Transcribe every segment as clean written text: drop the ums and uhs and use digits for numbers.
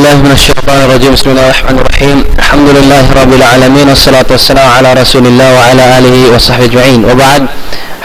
بالله من الشيطان الرجيم. بسم الله الرحمن الرحيم. الحمد لله رب العالمين والصلاة والسلام على رسول الله وعلى آله وصحبه أجمعين. وبعد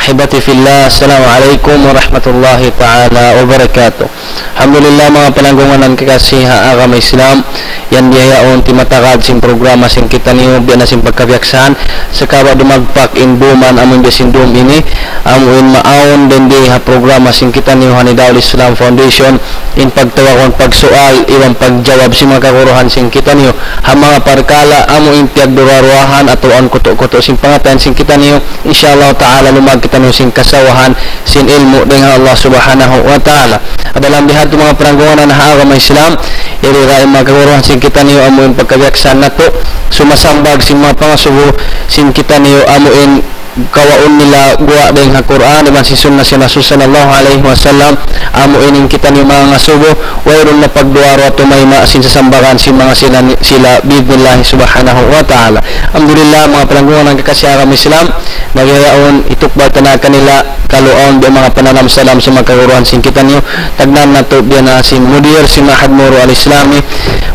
أحبتي في الله, Assalamualaikum warahmatullahi ta'ala wabarakatuh. Alhamdulillah mga pananggungan ng kikasiha agama Islam, yan dihayaon timatagad sing programa sing kita niyo biya na sing pagkabyaksan sa kawa dumagpak in duman amon besindum ini amuin maawon din di ha programa sing kita niyo Hanidaul Islam Foundation in pagtawakon pagsual iwan pagjawab si mga kakuruhan sing kita niyo ha mga parkala amuin piyagduraruahan ato ang kuto-kuto sing pangatan sing kita niyo insyaallah ta'ala lumag kita niyo sing kasawahan sin ilmu dengan Allah subhanahu wa ta'ala. Adalam lihat mga pananggungan ng agama Islam, iriray mga kakuruhan sing kita niyo amuin pagkabyaksan nato sumasambag sing mga pangasubo sing kita niyo amuin kawaon nila guwa ding Quran diban si sunna si Rasul sallallahu alaihi wasallam amuin kita niyo mga ngasubo wayron na pagduaro at mayma sin sasambagan si mga sila bibillah subhanahu wa ta'ala. Alhamdulillah mga pananggungan ng kakasyaram Islam, nagyayaon itukbal na kanila kaluon di mga panalam salam sa mga kaguruhan sing kita niyo tagnan na to biya na sin mudir si Mahad Muro al-Islami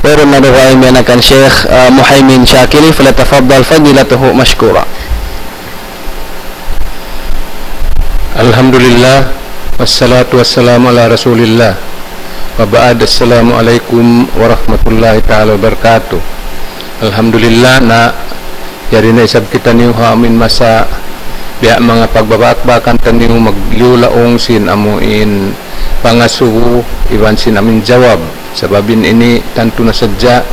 wayron na duwaay miya na kan Sheikh Muhaymin Shakiri falatafaddal fadilatuhu mashkura. Alhamdulillah wassalatu wassalamu ala rasulillah wa ba'd. Assalamualaikum warahmatullahi ta'ala wabarakatuh. Alhamdulillah na yari na isab kita niyo amin masa biya mga pagbabakbakan taniyo magliulaong sin amuin pangasuhu iwan sin amin jawab sababin ini tanto na sadya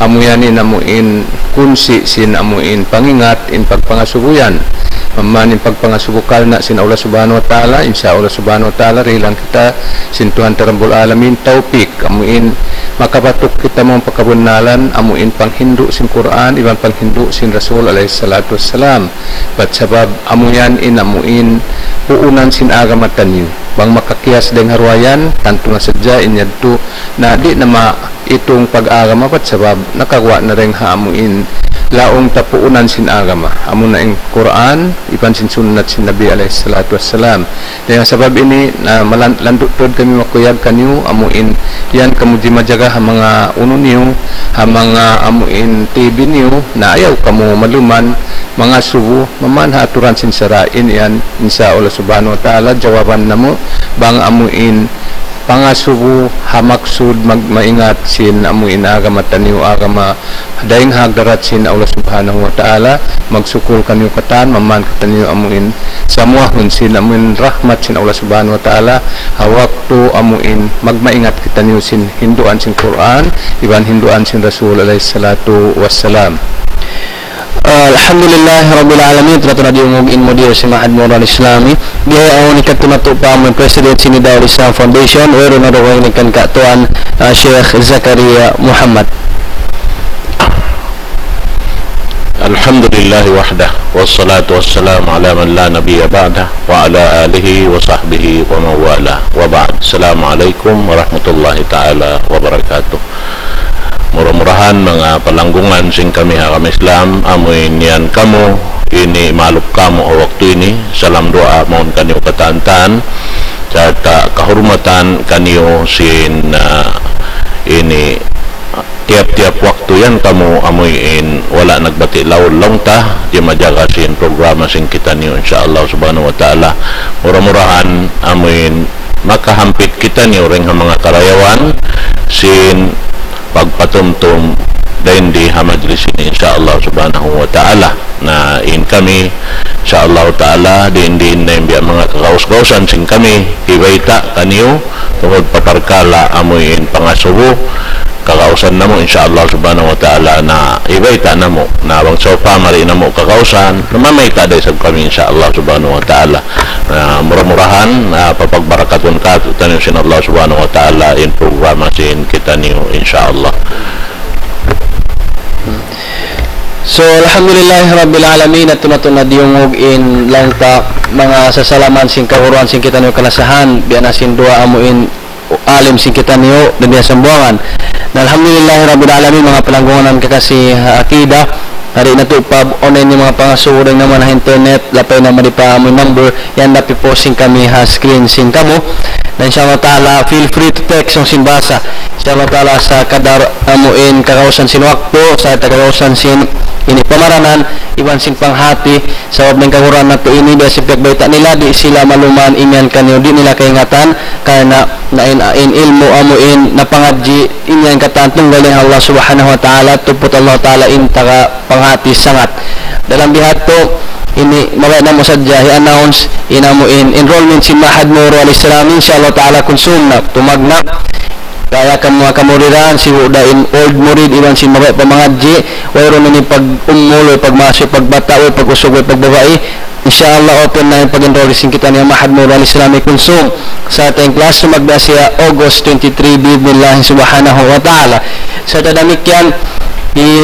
amuyanin amuin kunsi sin amuin pangingat in pagpangasubuyan mamanin pagpangasubukal na sin Allah subhanahu wa ta'ala. Insya Allah subhanahu wa ta'ala rilang kita sin Tuhan terambul alamin taupik amuin makabatuk kita mong pagkabunalan amuin panghindu sin Quran iban panghindu sin Rasul alaihi salatu wassalam bat sabab amuyan in amuin puunan sin agama tanyo bang makakiyas deng harwayan tanto na sadya inyadto na di na itong pag-agama pat sabab nakagawa na rin haamuin laong tapuunan sin agama amun na ang Quran ipan sin sunnat sin Nabi alaihi salatu wassalam. Dahil sabab ini na malandutod kami makuyag kanyo amuin yan kamuji majaga ha mga uno niyo ha mga amuin TV niyo na ayaw kamu maluman mga subo maman ha aturan sin sarain yan insya Allah subhanahu wa ta'ala jawaban namo bang amuin pangasubo hamaksud maingat sin amuin agama taniyo agama daing hagdarat sin Allah subhanahu wa ta'ala magsukul kanyo katan maman kataniyo amuin samuahun sin amuin rahmat sin Allah subhanahu wa ta'ala hawakto amuin magmaingat kataniyo sin hinduan sin Quran iban hinduan sin Rasul alaihi salatu wassalam. Alhamdulillah rabbil alamin. Telah diumumkan mudir si Mahad Muro al-Islami dia awon ikat tumato pa mo President si Hanidaul Islam Foundation wero na doon ikan katuan Sheikh Zakaria Muhammad. Alhamdulillah wahdah wassalatu wassalamu ala man la nabiyya ba'dah wa ala alihi wa sahbihi wa mawala wa ba'd. Assalamualaikum warahmatullahi ta'ala wabarakatuh. Murah-murahan mga palanggungan sing kami hakam Islam amoy niyan kamo ini malup kamo o waktu ini salam doa mohon kanyo katantan sa kahormatan kanyo sin ini tiap-tiap waktu yan kamu amuin wala nagbati laulong ta di majaga sin programa sing kita niyo insyaallah subhanahu wa ta'ala. Murah-murahan amuin makahampit kita niyo ring mga karayawan sin pagpatumtum dahin di hamajlis ini insyaallah subhanahu wa ta'ala na in kami insyaallah ta'ala din na biya mga kakaus-kausan sing kami ibaita kaniyo tungod paparkala amuin pangasubo kakausan namo insyaallah subhanahu wa ta'ala na ibaita namo na bang sopa mari namo kakausan namamaita day sa kami insyaallah subhanahu wa ta'ala. Murah-murahan papagbarakat ka tanin sin Allah subhanahu wa ta'ala in programa sin kita niyo insyaallah. So alhamdulillah rabbil alamin at tumatun na diungog in langta mga sasalaman sing kahuruan sing kita niyo kalasahan biya na sin dua amuin alim sing kita niyo dan biya sambuangan. Na alhamdulillah rabbil alamin mga palanggungan kakasi akida hari na to pa online yung mga pangasuring naman na internet lapay na mali pa mo number yan na piposting kami ha screen sin kamo Dan insyaAllah ta'ala, feel free to text yung sinbasa. InsyaAllah ta'ala sa kadar amuin kakausan sin waktu, sa kakausan sin ini pamaranan, iwan sin panghati, sa wab ng kahuran na to ini, biya sipyak baita nila, di sila maluman inyan kanyo, di nila kaingatan, kaya na in ilmu amuin, na pangadji, inyan katan, tunggal ng Allah subhanahu wa ta'ala, tuput Allah ta'ala in taka panghati sangat. Dalam bihat to, ini mawag na mo sadya i-announce inamuin enrollment si Mahad Nurul Islam insyaAllah ta'ala konsum na tumagna kaya ka mga kamuriran si Udain old murid iwan si mawag pamangadji wayron ini pag umuloy pagmasyo pagbata o pag-usog o pagbabae insyaAllah open na yung pag-enroll sin kita niya Mahad Nurul Islam konsum sa ating class magda siya August 23 bidnillahi subhanahu wa ta'ala sa tadamikyan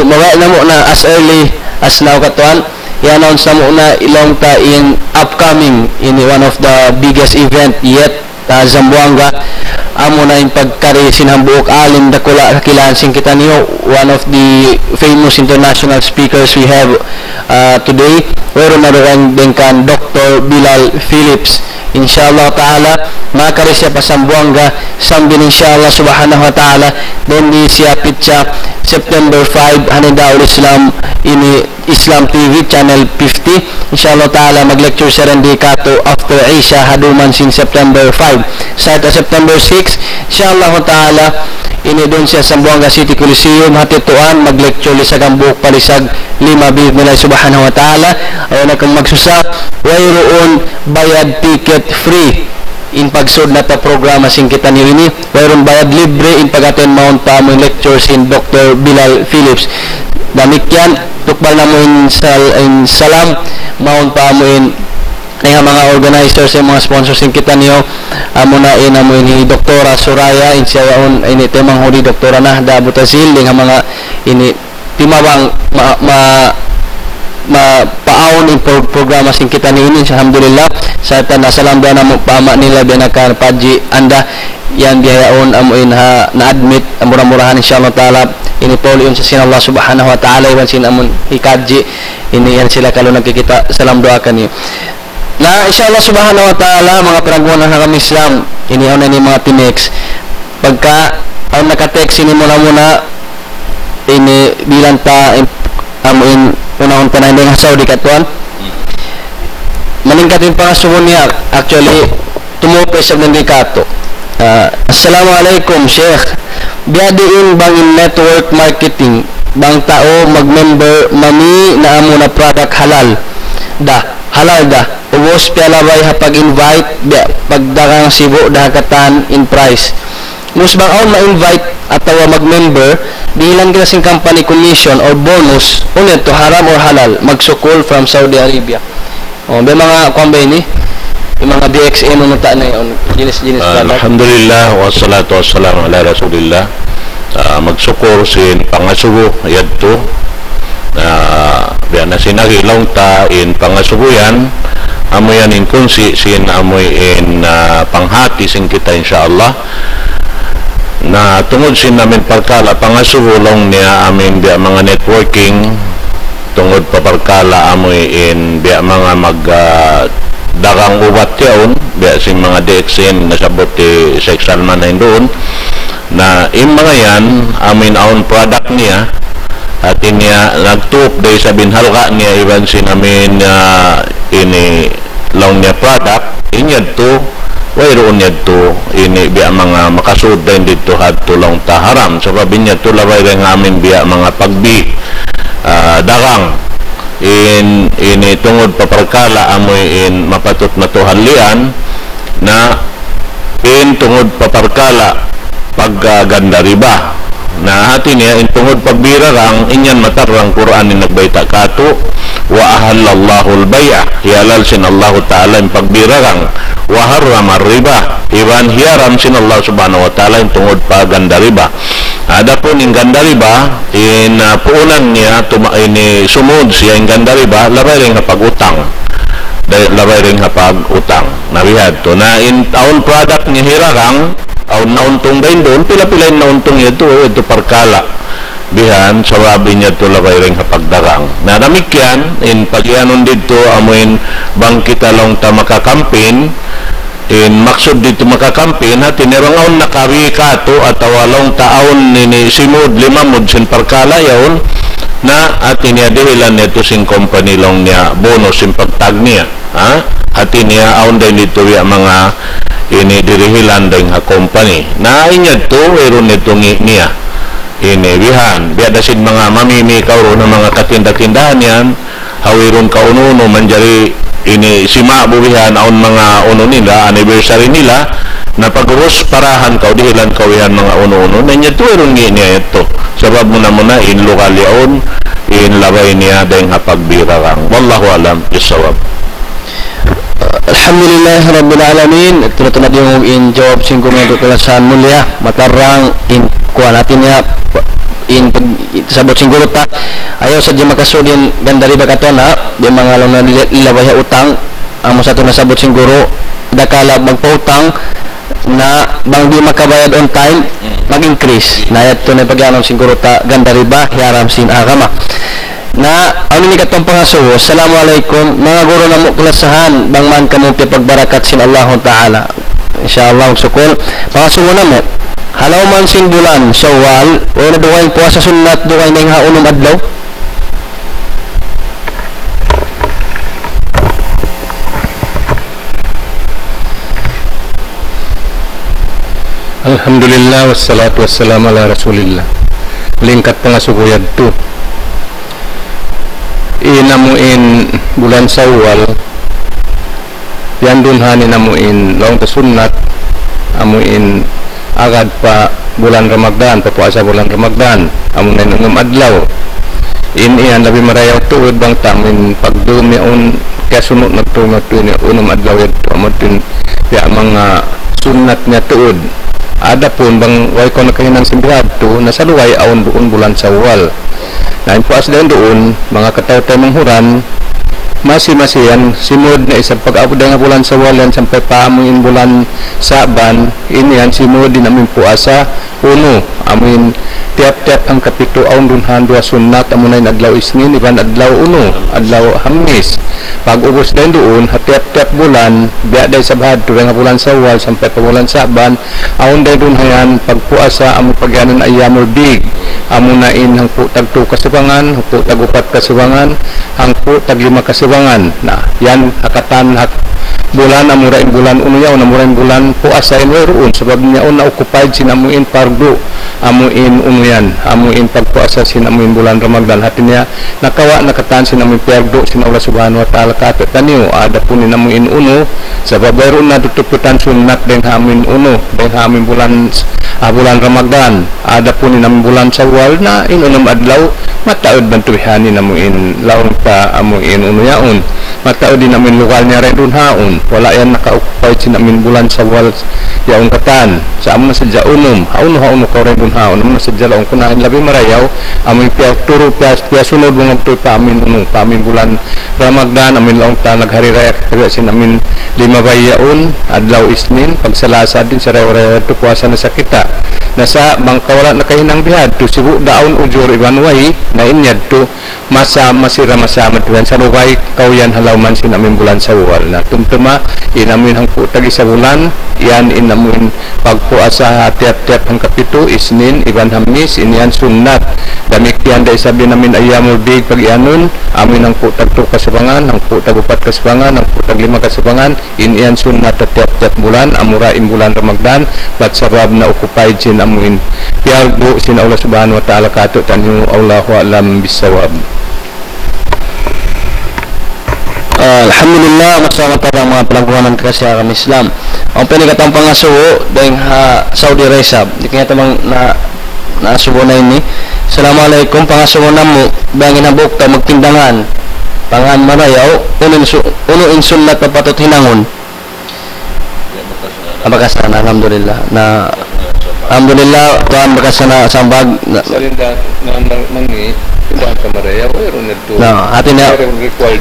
mawag na mo na as early as now katuan i-announce na muna ilong ta in upcoming in one of the biggest event yet Zamboanga amo na yung pagkari sinambuok alim dakula kakilansin kita niyo one of the famous international speakers we have today wero na rin din kan Dr. Bilal Phillips insyaAllah ta'ala makari siya pa Zamboanga sambin insyaAllah subhanahu wa ta'ala then di siya pitsa September 5 Hanidaul Islam ini Islam TV channel 50 insyaAllah ta'ala mag-lecture siya rin di kato after Isha haduman sin September 5 sa September 6 insyaAllah ta'ala ini doon siya sa Zamboanga City Coliseum hatituan mag-lecture sa Gambuk Palisag 5 bidnillah subhanahu wa ta'ala ayun na kung magsusap wayroon bayad ticket free in pagsud na ta programa sin kita ni ini wayroon bayad libre in pag-attend mount pa mo lecture sin Dr. Bilal Phillips damikyan tukbal na mo in salam mount pa mo in nga mga organizers mga sponsors in kita niyo amo na amo ni Doktora Soraya in siya ini temang huli Doktora Nahda Butazil nga mga ini timawang paawon in programa sin kita ni ini alhamdulillah sa nasalam na mo pama nila binakan paji anda yan dihaon amuin ha na admit murah-murahan insyaallah taala ini paulion sa sin Allah subhanahu wa taala iwan sin amun hikaji ini yan sila kalau nagkikita salam doakan niyo na insyaAllah subhanahu wa ta'ala mga pinagmunan ng kami Islam ini na ni mga tinex pagka ang nakatext ini muna ini bilang ta amuin unang tanay ng Saudi katuan maningkatin pa nga sumun niya actually tumupay sa nandikato Assalamualaikum Sheikh biadiin bang in network marketing bang tao mag-member mami na amo na product halal halal ubos pialabay hapag-invite pagdagang sibo dahakatan in price mus bang aon ma-invite atawa mag-member dihilan kita sing company commission or bonus ulit to haram or halal magsukol from Saudi Arabia may mga kuambay ni yung mga DXN nununta na yun jinis alhamdulillah wassalatu wassalamu ala rasulillah magsukor sin pangasugo yadto biya na sinagilaw ta in pangasubuyan amoy yan in kunsi sin amoy in panghati sin kita insyaallah na tungod sin namin parkala pangasubulong niya amin biya mga networking tungod pa parkala amoy in biya mga dagang ubat yaon biya sin mga DXN na sabot ti Sheikh Salman na doon na in mga yan amin own product niya at niya nagtup day sa binhalka niya iban sin amin ini long niya product inyad to wayroon niya to ini biya mga makasud din dito hadto long taharam so babin niya to labay rin amin biya mga pagbi dagang ini tungod paparkala amoy in mapatot na to halian na in tungod paparkala pagganda riba na hati niya intungod pagbirarang inyan matarang Quran ni nagbayta kato wa ahallallahu al-bay'a hialal sin Allah ta'ala yung pagbirarang wa harrama riba iwan hiyaram sin Allah subhanahu wa ta'ala yung tungod paganda riba ada po yung ganda riba in puunan niya ini sumud siya yung ganda riba labay rin kapag-utang nabihad to na in taon product ni hirarang aw nauntong dahin doon, pila-pila yung nauntong ito parkala bihan, sawabi niya ito labay rin kapagdarang na namikyan, in pag-ianon dito amuin bang kita lang ta makakampin maksud dito makakampin ha tinirangaon nakawi ka to at walong taon ni simud limamod sin parkalayaon na atin niya dihilan nito sing company long niya bonus sin pagtag niya ha atin niya aon din dito ya mga ini dirihilan din ha company na inya to eron nito niya ini bihan biada sin mga mamimi kauro na mga katinda-tindahan yan hawiron ka uno manjari ini sima buwihan aon mga uno nila anniversary nila na pagurus parahan ka dihilan kawihan mga uno-uno na niya tuweron niya ito sabab mo na in lokal yaon in labay niya dahil hapagbira kang wallahu alam bisawab. Alhamdulillah Rabbil Alamin. Tunad yung in jawab singko mga kalasan mulia matarang in kuha natin niya in sabot siguro ta ayaw sa di makasudin ganda rin ba na di mga lang na ilabay utang amo sa ito nasabot siguro dakala magpautang na bang di makabayad on time mag-increase na ito na pag-anom siguro ta ganda rin ba hiyaram sin agama na ano ni katong pangasuho assalamualaikum mga guro na mo klasahan bang man kamo pagbarakat sin Allah Ta'ala insyaallah sukul pangasuho na mo halaw man sin bulan Syawal o na duway puasa sunnat duway ning haunong adlaw Alhamdulillah wassalatu wassalamu ala rasulillah lingkat pangasuguyad to inamuin bulan Syawal yan dunhanin namuin laong tasunat amuin agad pa bulan Ramadan papuasa bulan Ramadan amun na nung adlaw iyan labi marayaw tuod bang tamin pagdumi on kaya sunod na tuod ni unong adlaw ito amutin kaya mga sunat niya tuod ada pun bang way ko nakahinang simbihad to nasaluway aon doon bulan Syawal na impuas din doon mga kataw-taw manghuran masi-masiyan simod na isang pag-abot nga bulan Syawal yan sampai paamuin bulan Saban iniyan simod din amin puasa uno amin tiap-tiap ang kapito aon dunhan dua sunat amunayin adlaw isnin iban adlaw uno adlaw Hamis pag-ubos din doon tiap-tiap bulan biaday sa bahad tuwing nga bulan Syawal sampai pa bulan Saban aon din doon hayan pagpuasa amun pagyanan ayamul big amunain hangpo tag-2 kasibangan hangpo tag-4 kasibangan hangpo tag-5 kasibangan na yan hakatan bulan amurain bulan unuyaw namurain bulan puasa inweroon sebab niya na occupied sinamuin pardo amuin unuyan amuin pagpuasa sinamuin bulan Ramadan hati niya nakawa nakatan sinamuin pardo sina Allah Subhanahu wa Ta'ala kato taniyo ada pun namuin uno sebab mayroon na tutuputan sunat den hamin uno den hamin bulan Ramadan ada pun namuin bulan Syawal na inunam adlaw mataod bantuhani namuin laon pa amuin unuyaon mataod din namin lokal niya rin haon wala yan naka-occupy sinamin bulan Syawal yaong katan sa amon na sadya unom hauno ka rin haon amon na sadya laong kunahin labi marayaw amin turo sunod mga ito pamin bulan Ramadan amin laong ta naghariraya kaya sinamin 5 bayaon adlaw isnin pagsalasa din sa raya ito puasa na sa kita nasa bangkawala na kahinang bihad to sibu daon ujur ibanway na inyad to masira masama tuwan sa luway kauyan halawman sinamin bulan Syawal na tumtuma inamin hangpo tagi sa bulan yan inamin pagpuasa tiap-tiap hang kapito isnin iban Hamis inian sunnat damiktian day sabi namin ayamul big pag ianon amin hangpo tag-2 kasibangan hangpo tag-4 kasibangan hangpo tag-5 kasibangan inian sunnat tiap-tiap bulan amurain bulan Ramadan bat sabab na occupied sin amuin piargo sin Allah Subhanahu wa Ta'ala kato tanyo Allahu alam bisawab. Alhamdulillah magsama tayo mga pelangguan kasihara Islam ang pinigatang pangasuho dahil Saudi Arabia di kanya tamang nasubo na ini Assalamualaikum pangasuho na mo bangin habok ta magtindangan pangan marayaw uno insunnat na patot hinangon abakasana alhamdulillah na alhamdulillah tuan bakasana sambag salinda mangi tuan kamaraya mayroon nito atin na required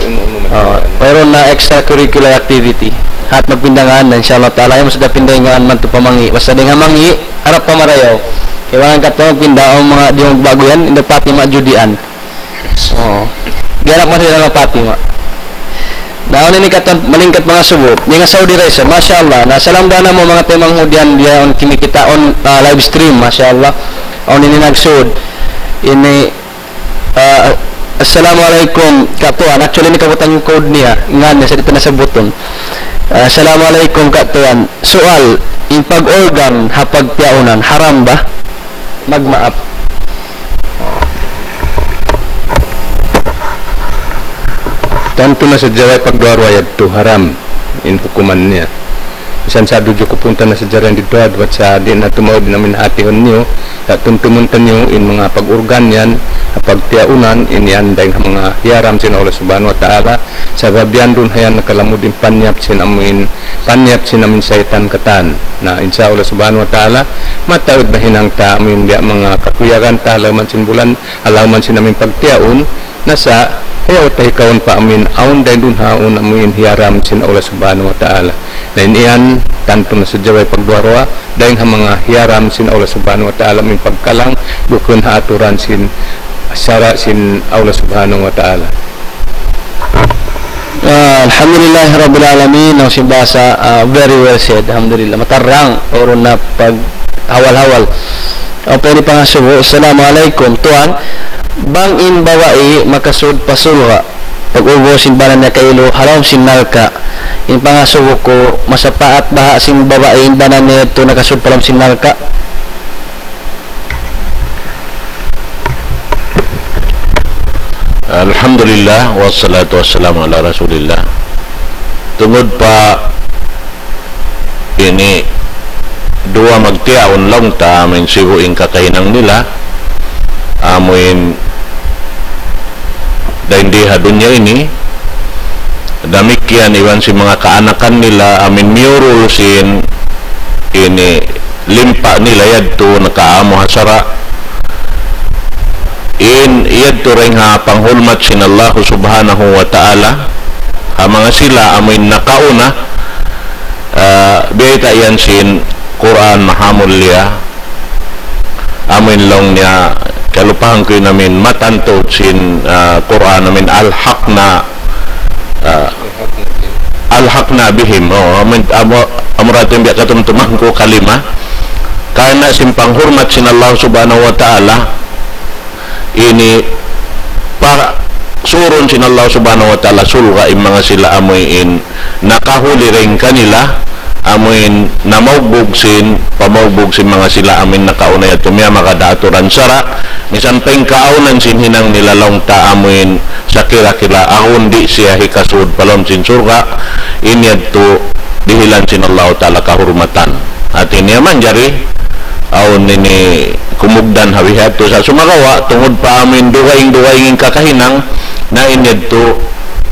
mayroon na extracurricular activity at magpindangan na inshallah ta'ala yung masada pindangan man ito pamangi basta din nga mangi harap pamarayaw iwanan ka ito magpindaang mga di magbago yan hindi pati majudian ganap mo sila ng pati naon ni malingkat mga subo. Di nga Saudi Reza, mashallah. Na salam dana mo mga temang hudian dia on kimikita on live stream, mashallah. On ini nagsud. Ini Assalamualaikum katuan. Actually ni kabutan yung code niya. Nga sa dito na sa button. Assalamualaikum katuan. Soal, in pag-organ hapag tiaunan, haram ba? Magmaap. Tanto na sa jaray pagduarwayad to haram in hukuman niya. Isan sa dudyo ko punta na sa jaray dito at sa di na tumawad namin hatihon niyo at tuntumuntan niyo in mga pag-organ yan pagtiaunan in yan dahil mga hiyaram sin Allah subhanahu wa ta'ala sa babian dun hayan nakalamod in panyap sin amin saytan katan na insya Allah subhanahu wa ta'ala matawid na hinang ta amin dia mga kakuyagan ta alaman sin bulan alaman sin amin pagtiaun nasa ayaw tayo kaon pa amin aun dahil dun haun amin hiyaram sin Allah subhanahu wa ta'ala dahil iyan tanto na sa jaway pagduarwa dahil mga hiyaram sin Allah subhanahu wa ta'ala amin pagkalang bukun haaturan sin syara sin Allah subhanahu wa ta'ala. Alhamdulillah Rabbil Alamin. Ang simbasa, very well said. Alhamdulillah. Matarang oron na pag hawal-hawal. O pwede pa nga subo. Assalamualaikum. Tuan, bang in bawai makasud pasulwa pag ubosin ba na kailo haram sin nalka in pa nga subo ko masapaat baha sin bawai in banan nito nakasud palam sin nalka. Alhamdulillah wassalatu wassalamu ala Rasulillah. Tungod pa ini dua magtiaon lang ta amin sibuing kakahinang nila amin daindiha dunya ini damikian iwan si mga kaanakan nila amin miurul sin ini limpa nila yadto nakaamo hasara in iyadto ring ha panghulmat sin Allah subhanahu wa ta'ala mga sila amin nakauna biyata yan sin Quran mahamulya amin lang niya kalupahan ko namin matanto sin Quran namin alhaqna bihim amin amuratin biya katumtumang ko kalima karena sin panghurmat sin Allah subhanahu wa ta'ala ini para suron sin Allah subhanahu wa ta'ala sulga in mga sila amoyin nakahuli rin kanila amoyin namaugbog sin pamaugbog sin mga sila amin nakaunay at tumya makadaaturan sara misan peng kaunan sin hinang nilalong ta amoyin sa kira-kira ahon di siya hikasud palom sin surga inyad to dihilan sin Allah ta'ala kahurmatan at iniyaman jari awon nini kumugdan hawihat to sa sumagawa tungod pa amin duwaing kakahinang na inyad to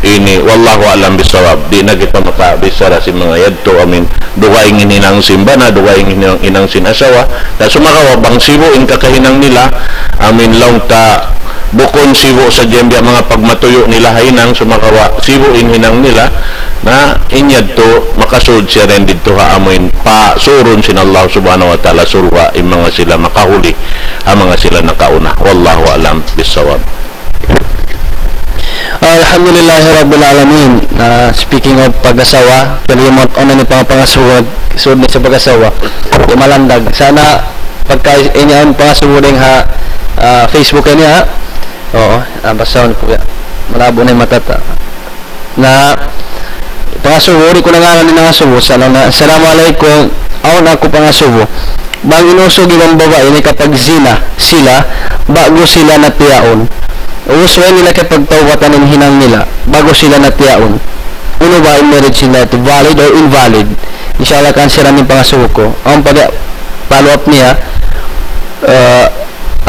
ini wallahu alam bisawab di na kita makabisara si mga yadto amin duwaing ininang simba na duwaing inang sinasawa na sumagawa bang sibo in kakahinang nila amin lang ta bukon sibo sa jembya mga pagmatuyo nila hainang sumagawa sibo in hinang nila na inyad to makasud siya rin dito ha amin pa surun sin Allah subhanahu wa ta'ala surwa in mga sila makahuli ang mga sila nakauna wallahu alam bisawab. Alhamdulillah Rabbil Alamin. Speaking of pag-asawa, kalimot ano ni pangasuwag sud ni sa pag-asawa malandag sana pagka inyan pangasuwag ha Facebook niya oo basaon ko malabo na yung matata na pangasuwag ko na nga ni nangasubo sana na assalamualaikum awon ako pangasubo bang inusog ibang babae ni kapag zina sila bago sila natiyaon usuin nila kapag tawatan ng hinang nila bago sila natiyaon uno ba in marriage sila ito valid or invalid inshallah kansiran yung pangasubo ko ang follow up niya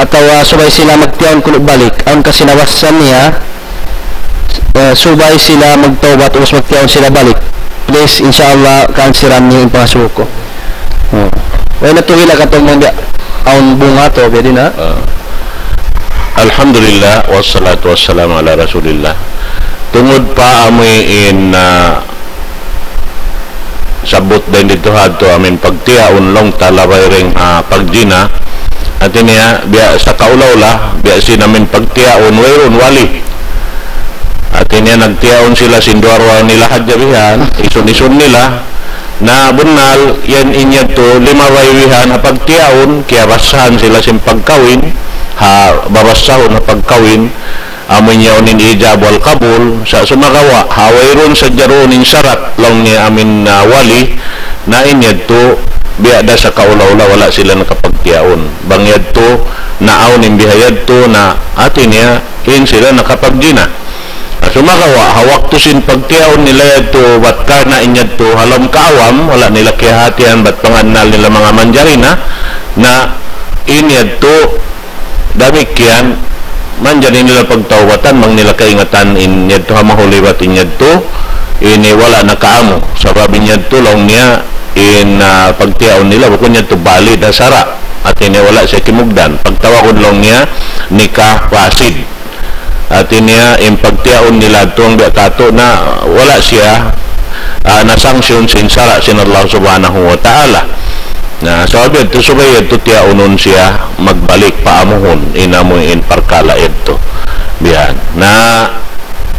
ataw subay sila magtiyaon kuno balik ang kasinawasan niya subay sila magtawbat tapos magtiyaon sila balik please inshallah kansiran niyo yung pangasubo ko wala tuhila ka itong mga aun bunga to pwede na Alhamdulillah wassalatu wassalamu ala Rasulillah. Tungod pa amoy in sabot din dito hadto amin pagtiaon long talabay ring pagjina at niya biya sa kaulaw la biya sinamin pagtiaon wayron wali at At niya nagtiyaon sila sinduarwa nila hadyabihan, ison-ison nila, na bunal, yan inya to, 5 waywihan, pagtiyaon, kaya basahan sila sin pagkawin, babasahon na pagkawin, amin niya unin ijab wal kabul, sa sumagawa, hawayron sa jaronin sarat, lang niya amin wali, na inya to, biyada sa kaulaula, wala sila nakapagtiyaon. Bangyad to, naaw ning bihayad to, na atin niya, in sila nakapaggina. Sumagawa, hawak to sin pagtiyaon nila ito, bat ka na inyad to, halam kaawam, wala nila kihatian, bat panganal nila mga manjarina, na inyad to, damikyan, manjarin nila pagtawatan, mang nila kaingatan, inyad to, hamahuliwat inyad to, ini wala na kaamo, sabab inyad to, lang niya, pagtiyaon nila, bukod niya to, bali na sara, at ini wala siya kimugdan, pagtawakod lang niya, nikah wasid. At niya, pagtiyaon nila itong kato na wala siya na-sanction sinsara sin Allah subhanahu wa ta'ala. Na sabi ito, subay ito tiyaonon siya magbalik paamuhon inamuin parkala ito. Biyan. Na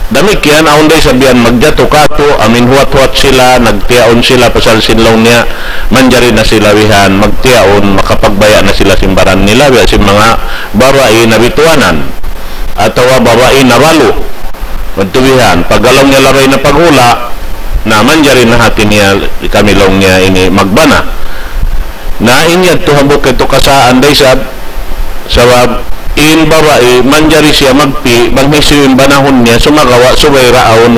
damik yan, aunday sabihan magjato kato, amin huwat-huwat sila, nagtiyaon sila, pasal sinlaw niya, manjari na sila wihan, magtiyaon, makapagbaya na sila simbaran nila, biya si mga babae na bituanan. Atau babae na balo magtubihan paggalong niya labay na paghula na manjari na hati niya kamilong niya ini magbana na inyad to hambot kito kasaan day sabab in babae manjari siya magpi manghisiwin banahon niya sumagawa suwayra aon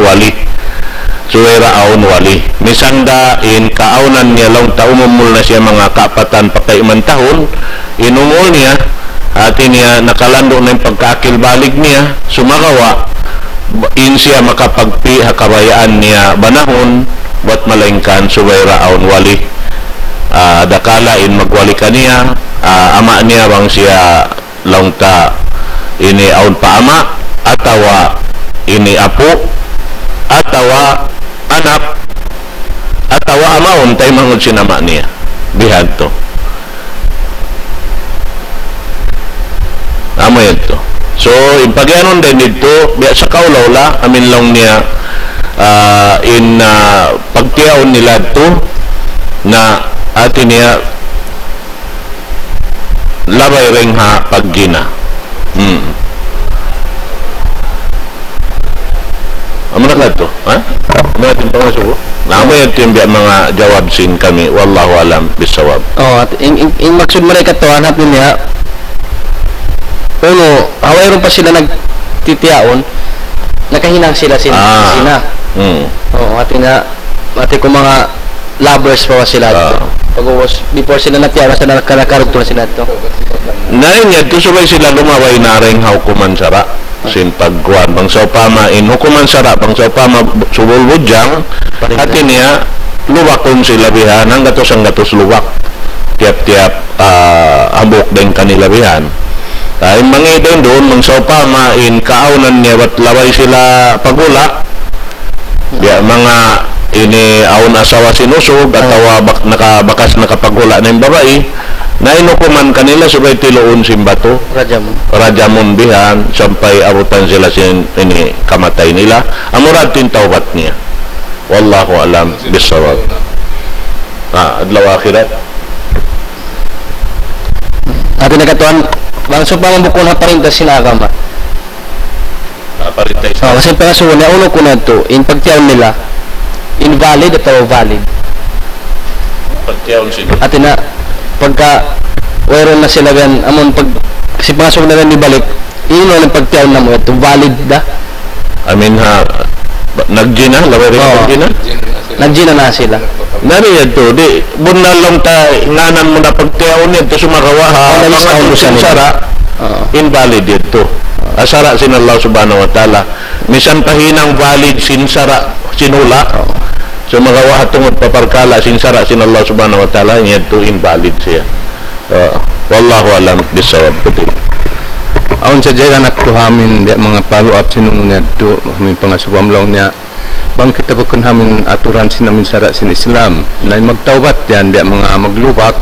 wali misanda in kaaunan niya lang taumumul na siya mga kapatan pakaiman tahon inumul niya atin niya nakalando na yung pagkakil balig niya sumagawa in siya makapagpi hakabayaan niya banahon wat malengkan suwayra aon wali dakala in magwali ka niya ama niya bang siya langta ini aon pa ama atawa ini apo atawa anak atawa amaon tay mangod sinama niya bihad to amo ito. So, impagyanon din dito, sa kaulawla, amin lang niya pagtiyaon nila ito na atin niya labay ring ha paggina. Amo na ka ito? Ha? Amo natin pangasuko? Amo ito yung mga jawab sin kami. Wallahu alam bisawab. At in maksud mereka ito, hanap niya, uno, hawayron pa sila nagtitiyaon, nakahinang sila sina. Oo, ati ko mga lovers pa sila ito. Pag-uwas, before sila natiyawan, sila nakakarugto na sila ito. Nain yan, ito sabay sila lumaway na rin hukuman sara. Sin pagkuhan, bang sa upama, in hukuman sara, bang sa upama, subulbudyang, ati niya, luwakon sila bihan, ang gatos luwak. Tiap-tiap, ambok din kanila bihan. Ay mangidon doon mangsopa main kaaunan niya wat laway sila pagula ya mga ini aon asawa sinusog atawa nakabakas nakapagula na yung babae na inukuman kanila subay tiluon simbato rajamon bihan sampai abutan sila sin ini kamatay nila amurad tintawat niya wallahu alam bisawab adlaw akhirat atin nakatuan bangso pa mabukon na parinta sila agama. Parinta isa. Kasi pangasuwa na uno ko na ito, in pagtiyaw nila, invalid atau valid. Pagtiyaw sila. Atin na, pagka wairon na sila yan, amon kasi pangasuwa na rin ibalik, ino ng pagtiyaw na mo, ito valid da? Amin ha, nagjina? Laway rin nagjina? Nagjina na sila. Nari yan to, di, bunal lang nganan mo na pagtiyaw niya, ito sumagawa ha, mga sinsara, invalid ito. Asara sin Allah subhanahu wa ta'ala. Misan pahinang valid sinsara, sinula, sumagawa tungod paparkala, sinsara sin Allah subhanahu wa ta'ala, niya ito invalid siya. Wallahu alam, bisawab puti. Aun sa jaya anak to hamin mga follow-up sinong niya ito, may pangasubam lang niya, bang kita bukan hamin aturan sinamin sara sin Islam na magtawbat yan dia mga maglubak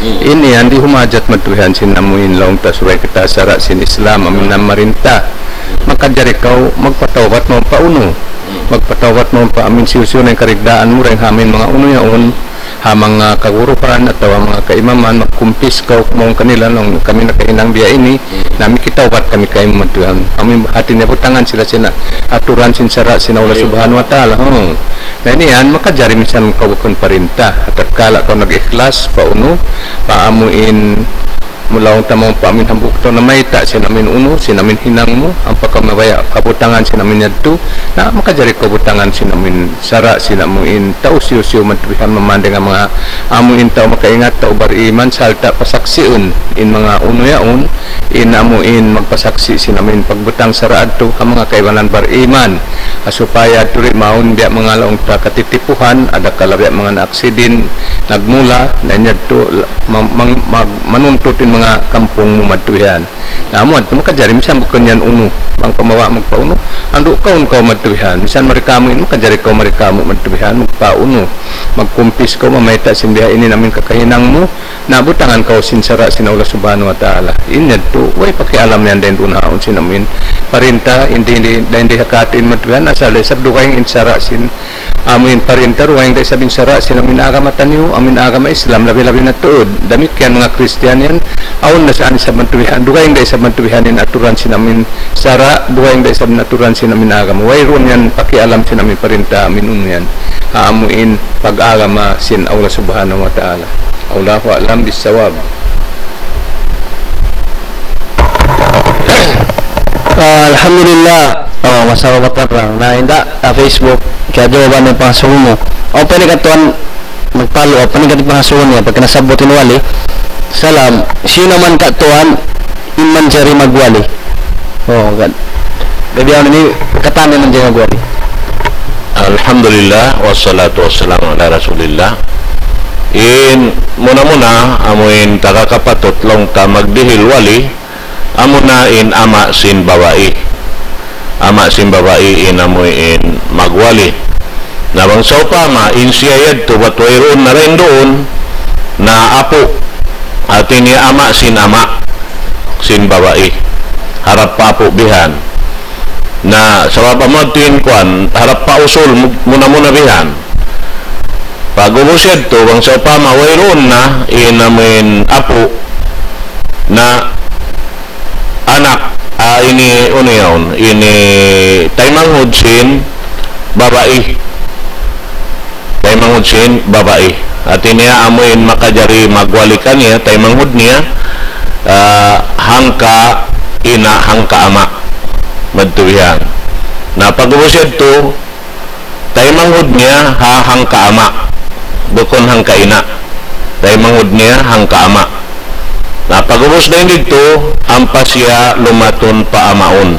Ini yang dihumajat matuhan sinamuin laong tasuray kita sara sin Islam amin namarinta. Maka jari kau magpatawat mo pauno. Magpatawat mo pa amin siyo ng karigdaan mo rin hamin mga uno yaon ha mga kagurupan atau mga kaimaman magkumpis kau mong kanila nung kami nakainang biya ini nami kitawat kami kay matuhan amin hati niya butangan sila aturan sinsara sinaula subhanahu wa ta'ala na ini yan makajari minsan kau bukon parinta at kala kau nag-ikhlas pauno paamuin mula tamang paamin hambuk to na may ta sinamin uno sinamin hinang mo ang pagkamabaya kabutangan sinamin yadto na makajari kabutangan sinamin sara sinamuin tao siyo matubihan mamandang ang mga amuin tao makaingat tao bariman salta pasaksiun in mga uno yaon in amuin magpasaksi sinamin pagbutang sara adto ang mga kaibanan bariman supaya turi maun biya mga laong ta katitipuhan ada kalabya mga na-aksidin nagmula na yadto manuntutin mga kampung mo matuyan. Namun, makajari misan bukan yan uno. Bang pamawa magpauno. Ando kaun kau matuyan. Misan marikamu ini makajari kau marikamu matuyan magpauno. Magkumpis kau mamayta sindiha ini namin kakahinang mo. Nabutangan kau sinsara sinaula subhanahu wa ta'ala. Inyad to, way pakialam yan din tunaon sinamin. Parinta, hindi hakatin matuyan. Asal sabdo kayong insara sin amin parinta, ruwayang day sabing sara sinamin agama taniyo, amin agama Islam, labi-labi na tuod. Damit yan mga Kristiyan yan. Aun na saan sa mantubihan dugay day sa mantubihanin aturan sinamin sara dugay day sa aturan sinamin agama wayron yan pakialam sinamin parinta amin yan haamuin pag-agama sin Allah subhanahu wa ta'ala. Allahu a'lam bis-shawab. Alhamdulillah. Masawa lang na inda Facebook kaya jawaban ng pangasulo mo o panikatuan magpalo o panikatuan pangasulo niya pagka nasabutin wali salam, sino man katuan iman jari magwali. God. Gabi ako ni katami man jari magwali. Alhamdulillah wassalatu wassalamu ala rasulillah. In muna amuin takakapatot long ta magdihil wali amuna in ama sin babae. Ama sin babae in amuin magwali. Nabang sa upama in siyayad to batwayron na rin doon na apo at ini ama sin babae harap pa po bihan na sa mapamatin kuan harap pa usul muna bihan pag umusyad to bang sa upama wayroon na inamin apo na anak ini union ini taymanghod sin babae at niya amuin makajari magwalikan niya tay manghud niya hangka ina hangka ama madtubihan na pag-ubusyad to tay manghud niya hangka ama bukon hangka ina tay manghud niya hangka ama na pag-ubus na dito ampas siya lumaton pa amaon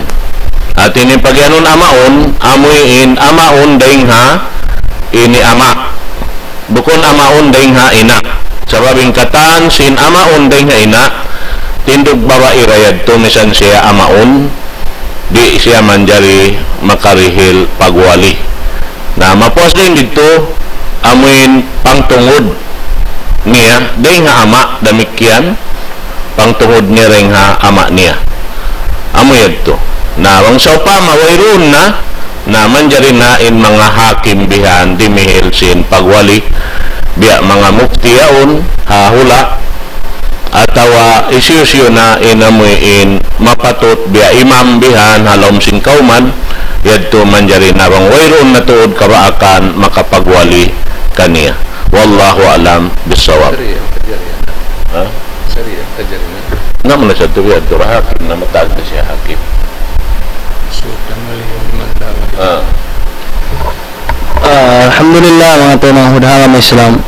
at ini pagyanon amaon amuin amaon daing ha ini ama bukon amaon dahing ha ina sababing katan sin amaon dahing ha ina tindog babae rayad to misan siya amaon di siya manjari makarihil pagwali na mapuas din dito amuin pangtungod niya dahing ha ama damikyan pangtungod niya ring ha ama niya amuyad to na wang sa upama wayroon na manjari na in mga hakim bihan dimihil sin pagwali biya mga mufti yaon hahula atawa isyu na inamuin mapatot biya imam bihan halom sin kauman yadto manjari na bang wayroon na tuod kabaakan makapagwali kaniya wallahu alam bisawab. Naman na siya ito yadto hakim na matag na siya hakim Alhamdulillah mga tunang hudhanga Islam.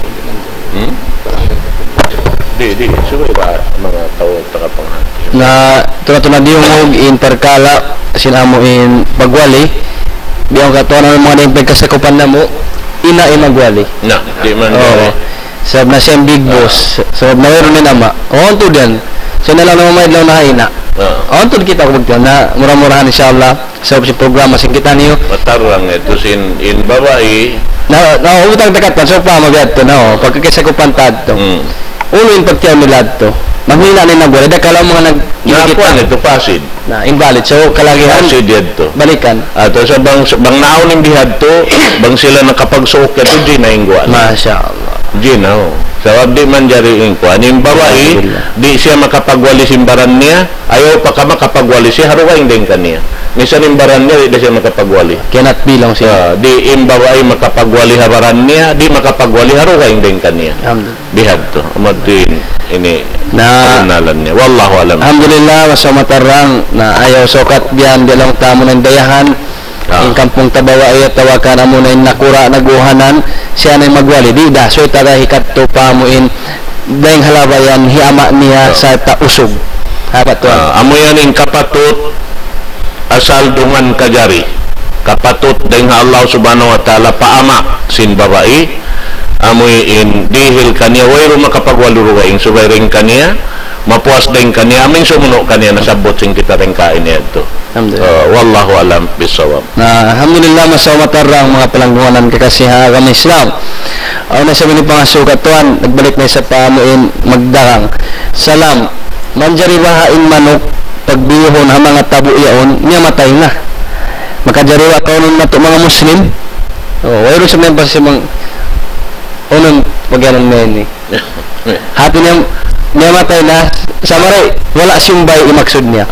Di suway ba mga tao tagapanghati na tunatuna diyong interkala sinamo in pagwali biyang katuan ng mga nang pagkasakupan na mo ina magwali na di man sab na siyang big boss sab na mayroon ni nama to din so nalang na mamayad lang na ina to kita ko magtiyan na murah-murahan inshallah sa programa sing kita niyo matarang ito sin in babae na utang takat so pa magyad to na pagkasakupan tad to uno yung pagtiyaw nila ito. Mamila na nagwala. Dahil kala mga Nakuan ito, pasid. na invalid. So, kalagihan, Pasid ito. balikan. Ato sa bang naon ng bihad to, bang sila nakapagsuok ito, di na ingguan. Masya Allah. Di na, Sawab di man jari ingkuan. Yung babae, di siya makapagwali simbaran niya, ayaw pa ka makapagwali siya, haruwain din kaniya. Minsan imbaran niya, di siya makapagwali. Cannot bilang siya. Di imbabae makapagwali habaran niya, di makapagwali haruwain din kaniya. Bihad to. Amadin, ini, nalan niya. Wallahu alam. Alhamdulillah, masamatarang na ayaw sokat biyan, bilang tamo ng dayahan. Yung kampung tabawa ay tawakan na muna yung nakura naguhanan siya na magwali di da so tagahikat to pamuin dahil halabayan hiama niya sa tausog hapat to amo yan yung kapatut asal dungan kajari kapatut dahil Allah subhanahu wa ta'ala paama sin babae amoy in dihil kaniya wayro makapagwalurugaing subayring kaniya mapuas din kaniya aming sumuno kaniya nasabot sin kita rin kain niya ito. Wallahu alam bisawab. Alhamdulillah masamatarang mga palangguanan kakasiha kami Islam. Ako na sabi ni pangasukatuan nagbalik na sa pamuin magdarang salam manjari bahain manok pagbihon ha mga tabu iyaon niya matay na makajariwa kaunon na ito mga Muslim wayro sa mga basi mga unang pagyanan na yun hati niya matay na sa maray wala simbay imaksud niya.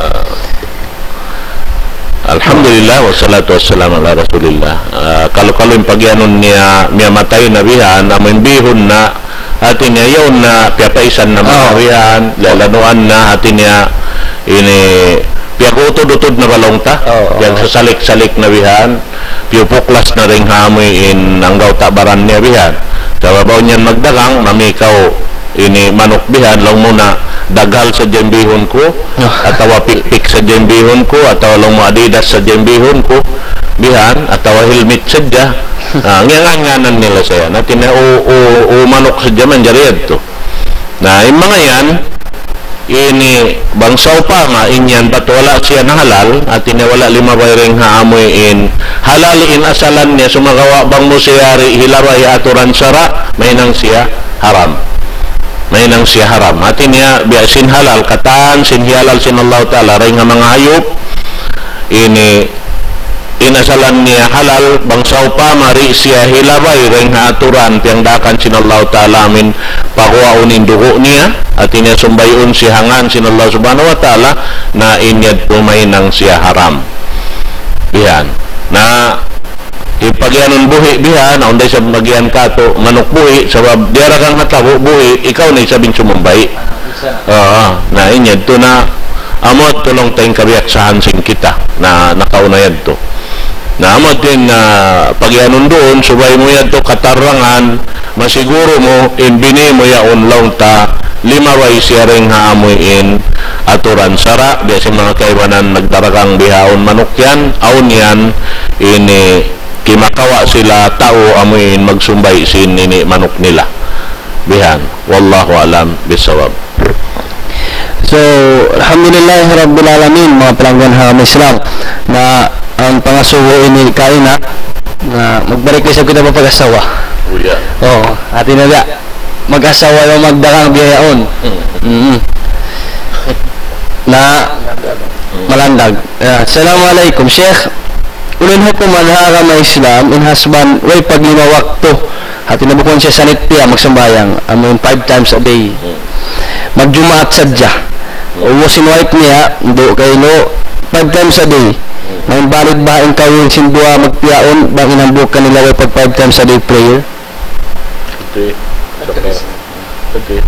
Alhamdulillah wassalatu wassalamu ala rasulillah. Kalau yung pagyanon niya matay na bihan amin bihon na hati niya yun na piyapaisan na mga bihan lalanuan na hati niya ini piyagutod-utod na balongta piyag sasalik-salik na bihan piyupuklas na ring hamoy in ang gautabaran niya bihan sa babaw niyan magdagang mamikaw ini manok bihan lang muna dagal sa jembihon ko atawa pikpik sa jembihon ko atawa lang mo adidas sa jembihon ko bihan atawa helmet sadya nganganan nila saya natin na manok sadya man jariyad to na yung mga yan ini bangsaw pa nga inyan ba't wala siya na halal at wala lima bayring haamoy in halal in asalan niya sumagawa bang mo siyari hilabay aturan sara may nang siya haram may nang siya haram. Hati niya, sin halal, kataan, sin halal, sin Allah Ta'ala, rin nga mga hayop, ini, inasalan niya halal, bangsaw pa, mari siya hilabay, rin nga aturan, tiyang dakan, sin Allah Ta'ala, amin, pakuaunin dugo niya, at niya sumbayon si hangan, sin Allah Subhanahu Wa Ta'ala, na inyad pumay nang siya haram. Yan. Na, ipagyanon buhi bihan onday sa magyan kato manok buhi sabab diara kang natabo buhi ikaw na isabing sumumbay na inyad to na amot tulong tayong kabiaksahan sin kita na nakaunayad to na amot din na pagyanon doon subay mo yan to katarangan masiguro mo inbini mo yaon lang ta lima way siya ring haamoy in aturan sara di si mga kaibanan nagdarakang bihaon manok yan aun yan ini kimakawa sila tao amuin magsumbay sin nini manok nila bihan wallahu alam bisawab. So alhamdulillah rabbil alamin mga palanggan kami Islam na ang pangasuho ini kaina na magbalik kayo sa kita mapag-asawa atin na da mag-asawa yung magdarang biyayaon na malandag. Assalamualaikum Sheikh ulun hukuman harama Islam in husband way pag lima wakto hati nabukon siya sa nitpiya magsambayang amin 5 times a day magjumaat sadya uwasin wife niya do kayo 5 times a day may valid ba ang kawin sindua magpiyaon bang inambuk kanila way pag 5 times a day prayer okay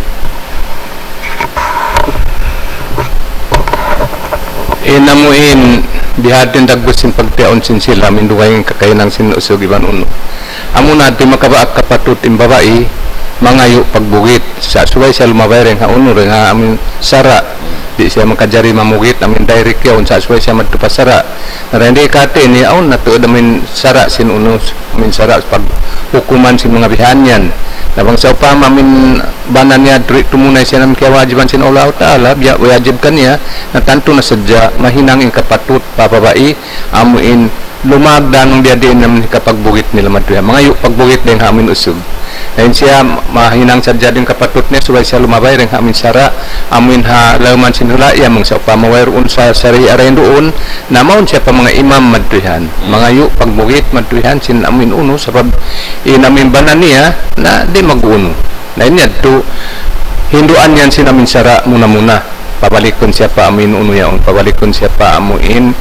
inamuin bihatin dagbusin pagtiaon sin sila minduway kakayanang sinusog iban uno amo natin makabaak kapatut im babae mangayo pagbugit sa suway sa lumabay rin ha uno rin ha amin sara di siya makajari mamugit amin direct yaon sa suway siya magtupasara na hindi kate ni aon na tuod amin sara sin uno amin sara pag hukuman sin mga bihanyan nabang sa upama amin banan niya tumunay siya namin kaya wajiban sin Allah Ta'ala biya wajib kanya na tanto na sadya mahinang in kapatut papabai amuin lumagdan ng diadiin namin kapagbugit nila matuya mga yu pagbugit din amin usog Ayun siya mahinang sadya din kapatut niya subay siya lumabay ring amin sara amin ha lauman sinula ya mong sa pamaway roon sa sari arayin doon na maun siya pa mga imam madrihan mga yu pagbugit madrihan sin amin uno sabab inamin banan niya na di mag-uno na inya to hinduan yan sin amin sara muna pabalikon siya pa amin uno yaon pabalikon siya pa amuin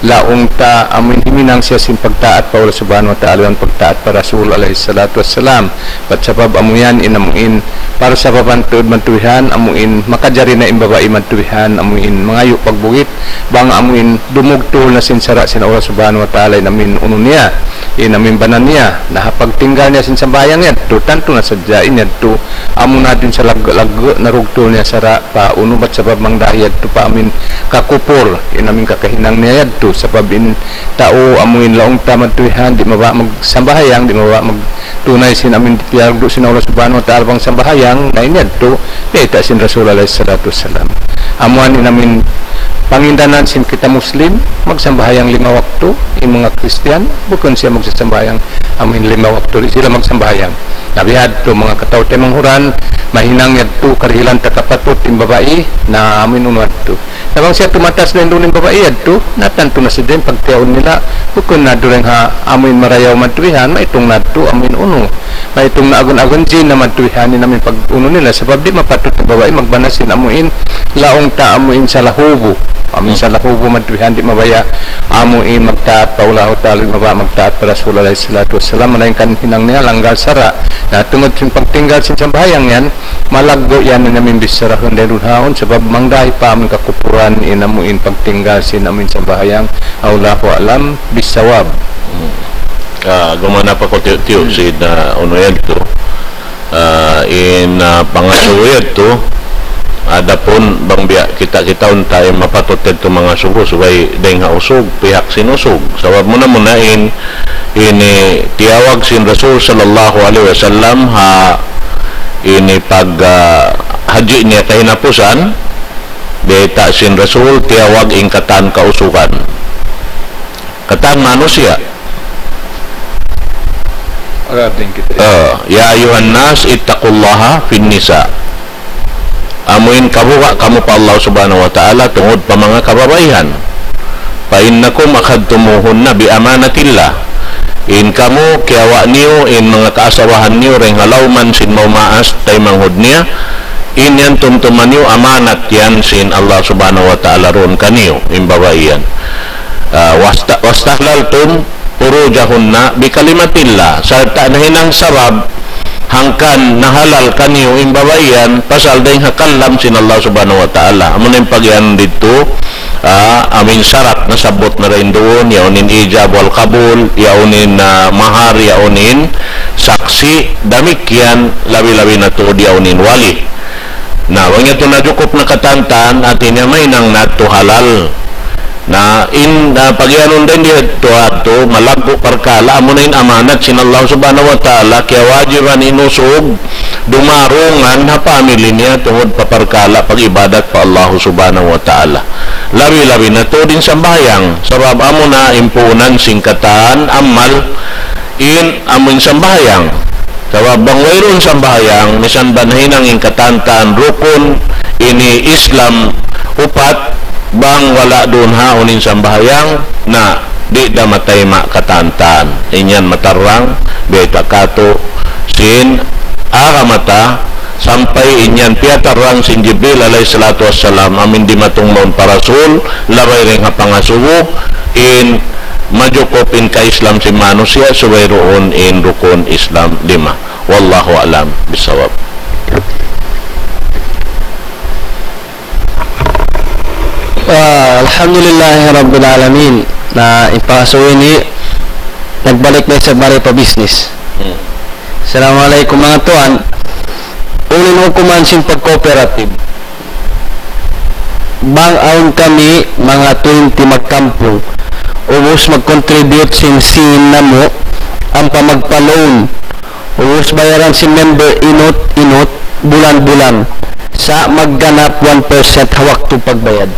laong ta amin himinang siya sin pagtaat pa Allah subhanahu wa ta'ala ang pagtaat para Rasul alaihi salatu wassalam pat sabab amuyan inamuin para sa papantud mantuwihan amuin makajari na imbabai mantuwihan amuin mangayo pagbugit bang amuin dumugtol na sin sara sin Allah subhanahu wa ta'ala inamin uno niya inamin banan niya nakapagtinggal niya sin sambayang yan to tanto na sadyain yan to amun natin sa lag narugtol niya sara pa uno bat sabab mangdahiyad to pa amin kakupor inamin kakahinang niya yad to sabab in tao amuin laong tamantuwihan di maba magsambahayang di maba magtunay sin amin tiyagdo sin Allah subhanahu wa ta'ala bang sambahayang na inyad to dita sin Rasul alaihi salatu wassalam amuan inamin pangindanan sin kita Muslim magsambahayang 5 waktu yung mga Kristiyan bukon siya magsasambahayang amin 5 waktu sila magsambahayang nabihad to mga kataw temang huran mahinang yadto karihilan takapatut yung babae na amin unwad to nabang siya tumatas na yung babae yadto natanto na siya din pagtiyaon nila bukon na dureng ha amin marayaw matuwihan maitong nadto amin uno maitong naagon-agon din na matuwihan namin pag uno nila sabab di mapatut yung babae magbanasin amuin laong ta amuin sa lahubo amin sa lahubo matuwihan di mabaya amuin magtaat pa ulahu ta'ala magtaat para Rasul alaihi salatu wassalam manayin kan hinang niya langgal sara na tungod sin pagtinggal sin sambayang yan malaggo yan na namin bisarahon dahil haon sabab mangdahi pa amin kakupuran inamuin pagtinggal sin amin sambayang aulahu alam bisawab gumana pa ko tiyo si na unoyad to in pangasuyad to adapun bang biya kita tayo mapatuted to mga sugo subay deng hausog pihak sinusog sabab muna in ini tiyawag sin Rasul sallallahu alaihi wasallam ha ini pag haji niya kahinapusan deta sin Rasul tiyawag ingkatan kausukan katan manusia ya ayuhan nas ittaqullaha fin nisa amuin kabuka kamu pa Allah subhanahu wa ta'ala tungod pa mga kababaihan pa innakum akhadtumuhunna bi amanatillah in kamu kiawa niyo in mga kaasawahan niyo ring halawman sin maumaas tay manghud niya in yan tumtuman niyo amanat yan sin Allah subhanahu wa ta'ala ron kaniyo in babaihan wastahlaltum purujahunna bi kalimatillah sarta nahinang sabab hangkan nahalal kaniyo imbabaian pasal dahil hakalam sin Allah subhanahu wa ta'ala amun yung pagyan dito amin syarat na sabot na rin doon yaunin ijab wal kabul yaunin mahar yaunin saksi damikyan labi-labi na to yaunin wali na wang ito na jukup na katantan at inyamay nang nato halal na in pagyanon din dito ato malagpo parkala amo na in amanat sin Allah subhanahu wa ta'ala kaya wajiban inusog dumarungan na pamilya niya tungod paparkala pag ibadat pa Allah subhanahu wa ta'ala labi-labi na to din sambayang sabab amo na impunan singkatan amal in amun sambayang sabab bang wayron sambayang misan banhinang ingkatantan rukun ini Islam upat bang wala doon haunin sambahayang na di da matay makatantan inyan matarang beta kato sin aramata sampai inyan piatarang sin Jibril alaihi salatu wassalam amin di matungmon parasul labay ring hapangasubo in majukopin ka Islam si manusia subay roon in rukun Islam 5 wallahu alam bisawab. Alhamdulillah Rabbil Alamin na ipasuwi ni nagbalik na sa bari pa business. Assalamualaikum mga tuan. Ulin mo kumansin pag-cooperative. Bang aon kami mga 20 magkampong ubos mag-contribute sin na mo ang pamagpa-loan ubos bayaran si member inot bulan-bulan sa magganap 1% hawak to pagbayad.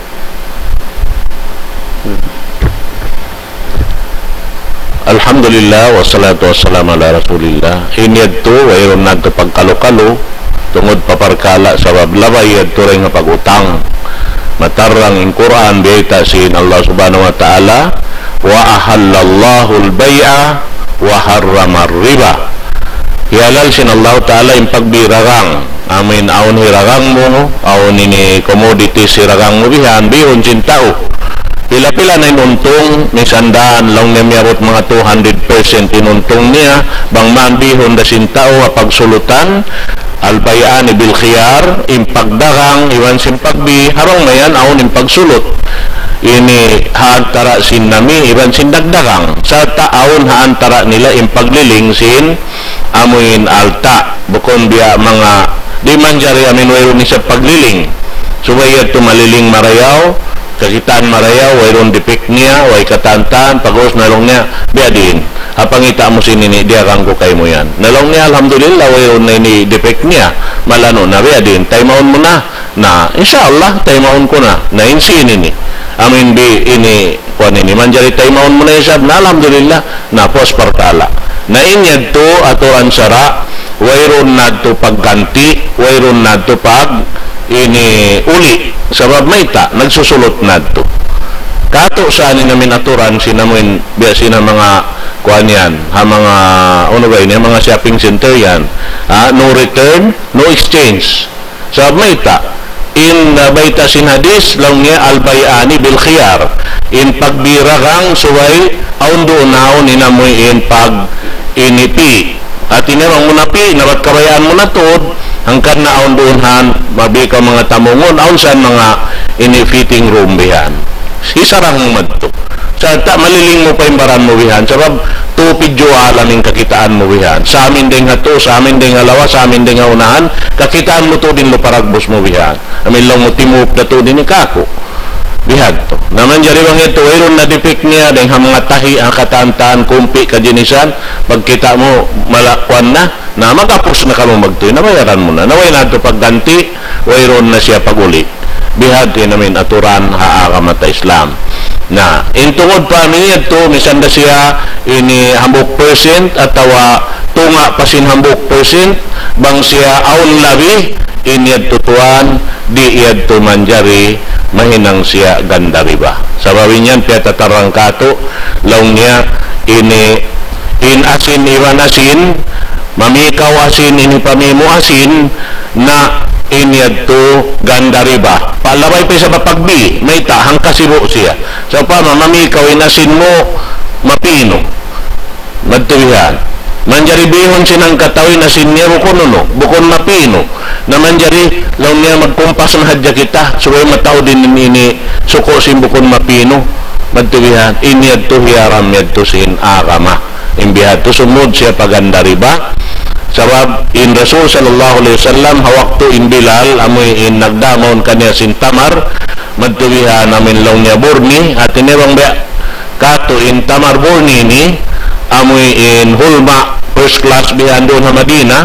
Alhamdulillah, wassalatu wassalamu ala rasulillah. Inyad to, wayron na to pagkalo-kalo, tungod paparkala sa bablabay, yad to rin nga pag-utang. Matarang in Quran, biyata sin Allah subhanahu wa ta'ala, wa ahallallahu al-bay'a, wa harrama riba. Hialal sin Allah ta'ala yung pagbiragang, amin aon hiragang mo, aon ini commodities hiragang mo bihan, bihon sin tao. Pila-pila na inuntong, may sandaan lang na mayroot mga 200% inuntong niya, bang manbihon na sintao pagsulutan, albayaan bil khiyar, impagdarang, iwan simpagbi, harong na yan, aon impagsulot. Ini haantara sin nami, iwan sin dagdarang. Sa taon haantara nila impagliling sin amuin alta. Bukon biya mga, di man jari amin wayro ni sa pagliling. Subayad tumaliling marayaw, kakitaan marayaw, wayron dipik niya, way katantan, pagos nalong niya, biadin, hapangita mo sinini, diarang ko kayo mo yan. Nalong niya, alhamdulillah, wayron na ini dipik niya, malano na, biadin, taymaon mo na, inshallah, taymaon ko na insin ini. Amin bi, ini, kuan ini, manjari taymaon mo na isab, na alhamdulillah, na pospartala. Na inyad to, aturan sara, wayron na to pagganti, wayron na to pag, ini uli sabab maita nagsusulot nadto kato saan ni namin aturan sinamin biya mga kuan yan ha mga ano ba ini mga shopping center yan no return no exchange sabab maita in baita sin hadis lang niya albayani bil khiyar in pagbiragang suway aun doon naon inamoy in pag inipi at inamang munapi nabat kabayaan mo na tod hangkan na aon doonhan mabika mga tamungon aon saan mga ini-fitting room bihan isarang madto sa ta maliling mo pa imbaran mo bihan sabab tupidyo alaming kakitaan mo bihan sa amin din nga to sa amin din nga lawa sa amin din nga unahan kakitaan mo to din lo paragbos mo bihan amin lang mo timup na to din ni kako bihan to naman jari bang ito wayron na dipik niya dahil mga tahi ang katantaan kumpi kajinisan pagkita mo malakwan na magapos na kamo magtuloy nabayaran mo na naway na ito pagganti wayron na siya paguli bihad din namin aturan haakamat Islam na intungod pa niya ito misan na siya ini hambok percent atawa tunga pasin hambok percent bang siya aun labi inyad tutuan di iyad to manjari mahinang siya ganda riba sabawin yan piya tatarang kato laong niya ini in asin iwan asin mamikaw asin ini pamimo asin na inyad to ganda riba palabay pa sa papagbi may tahang kasibo siya so pa mamikaw inasin mo mapino madtuwihan manjari bihon sinang katawin asin niya bukon mapino na manjari law niya magkumpas na hadya kita suway mataw din ini suko sin bukon mapino madtuwihan inyad to hiyaram yad to sin akama imbihad to sumud siya paganda riba sabab in Rasul sallallahu alaihi wasallam hawak to in Bilal amoy in nagdamon kanya sin tamar madtuwihan namin law niya burni at inewang ba kato in tamar burni ni amoy in hulma first class bihan doon sa Madina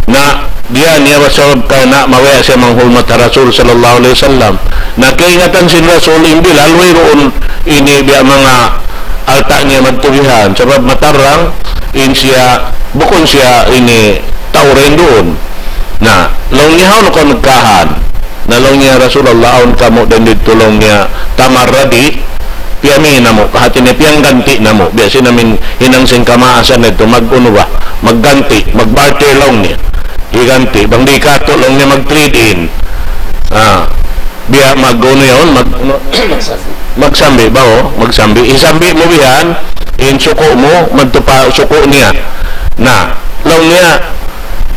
na diyan niya wasab ka na mawaya siya mang hulma ta Rasul sallallahu alaihi wasallam na kaingatan sin Rasul in Bilal wayroon ini biya mga alta niya magtubihan sabab matarang in siya bukon siya ini tawren doon na long niya hao ko nagkahan na long niya Rasulullah aon kamo dan ditulong niya tamar radi piyami na mo kahati niya piyang ganti na mo biya namin hinang sing kamaasan nito mag-uno ba magganti mag-barter lang niya iganti bang di kato lang niya mag-trade in biya mag-uno yun magsambi ba o magsambi isambi mo biyan in suko mo magtupa suko niya na lang niya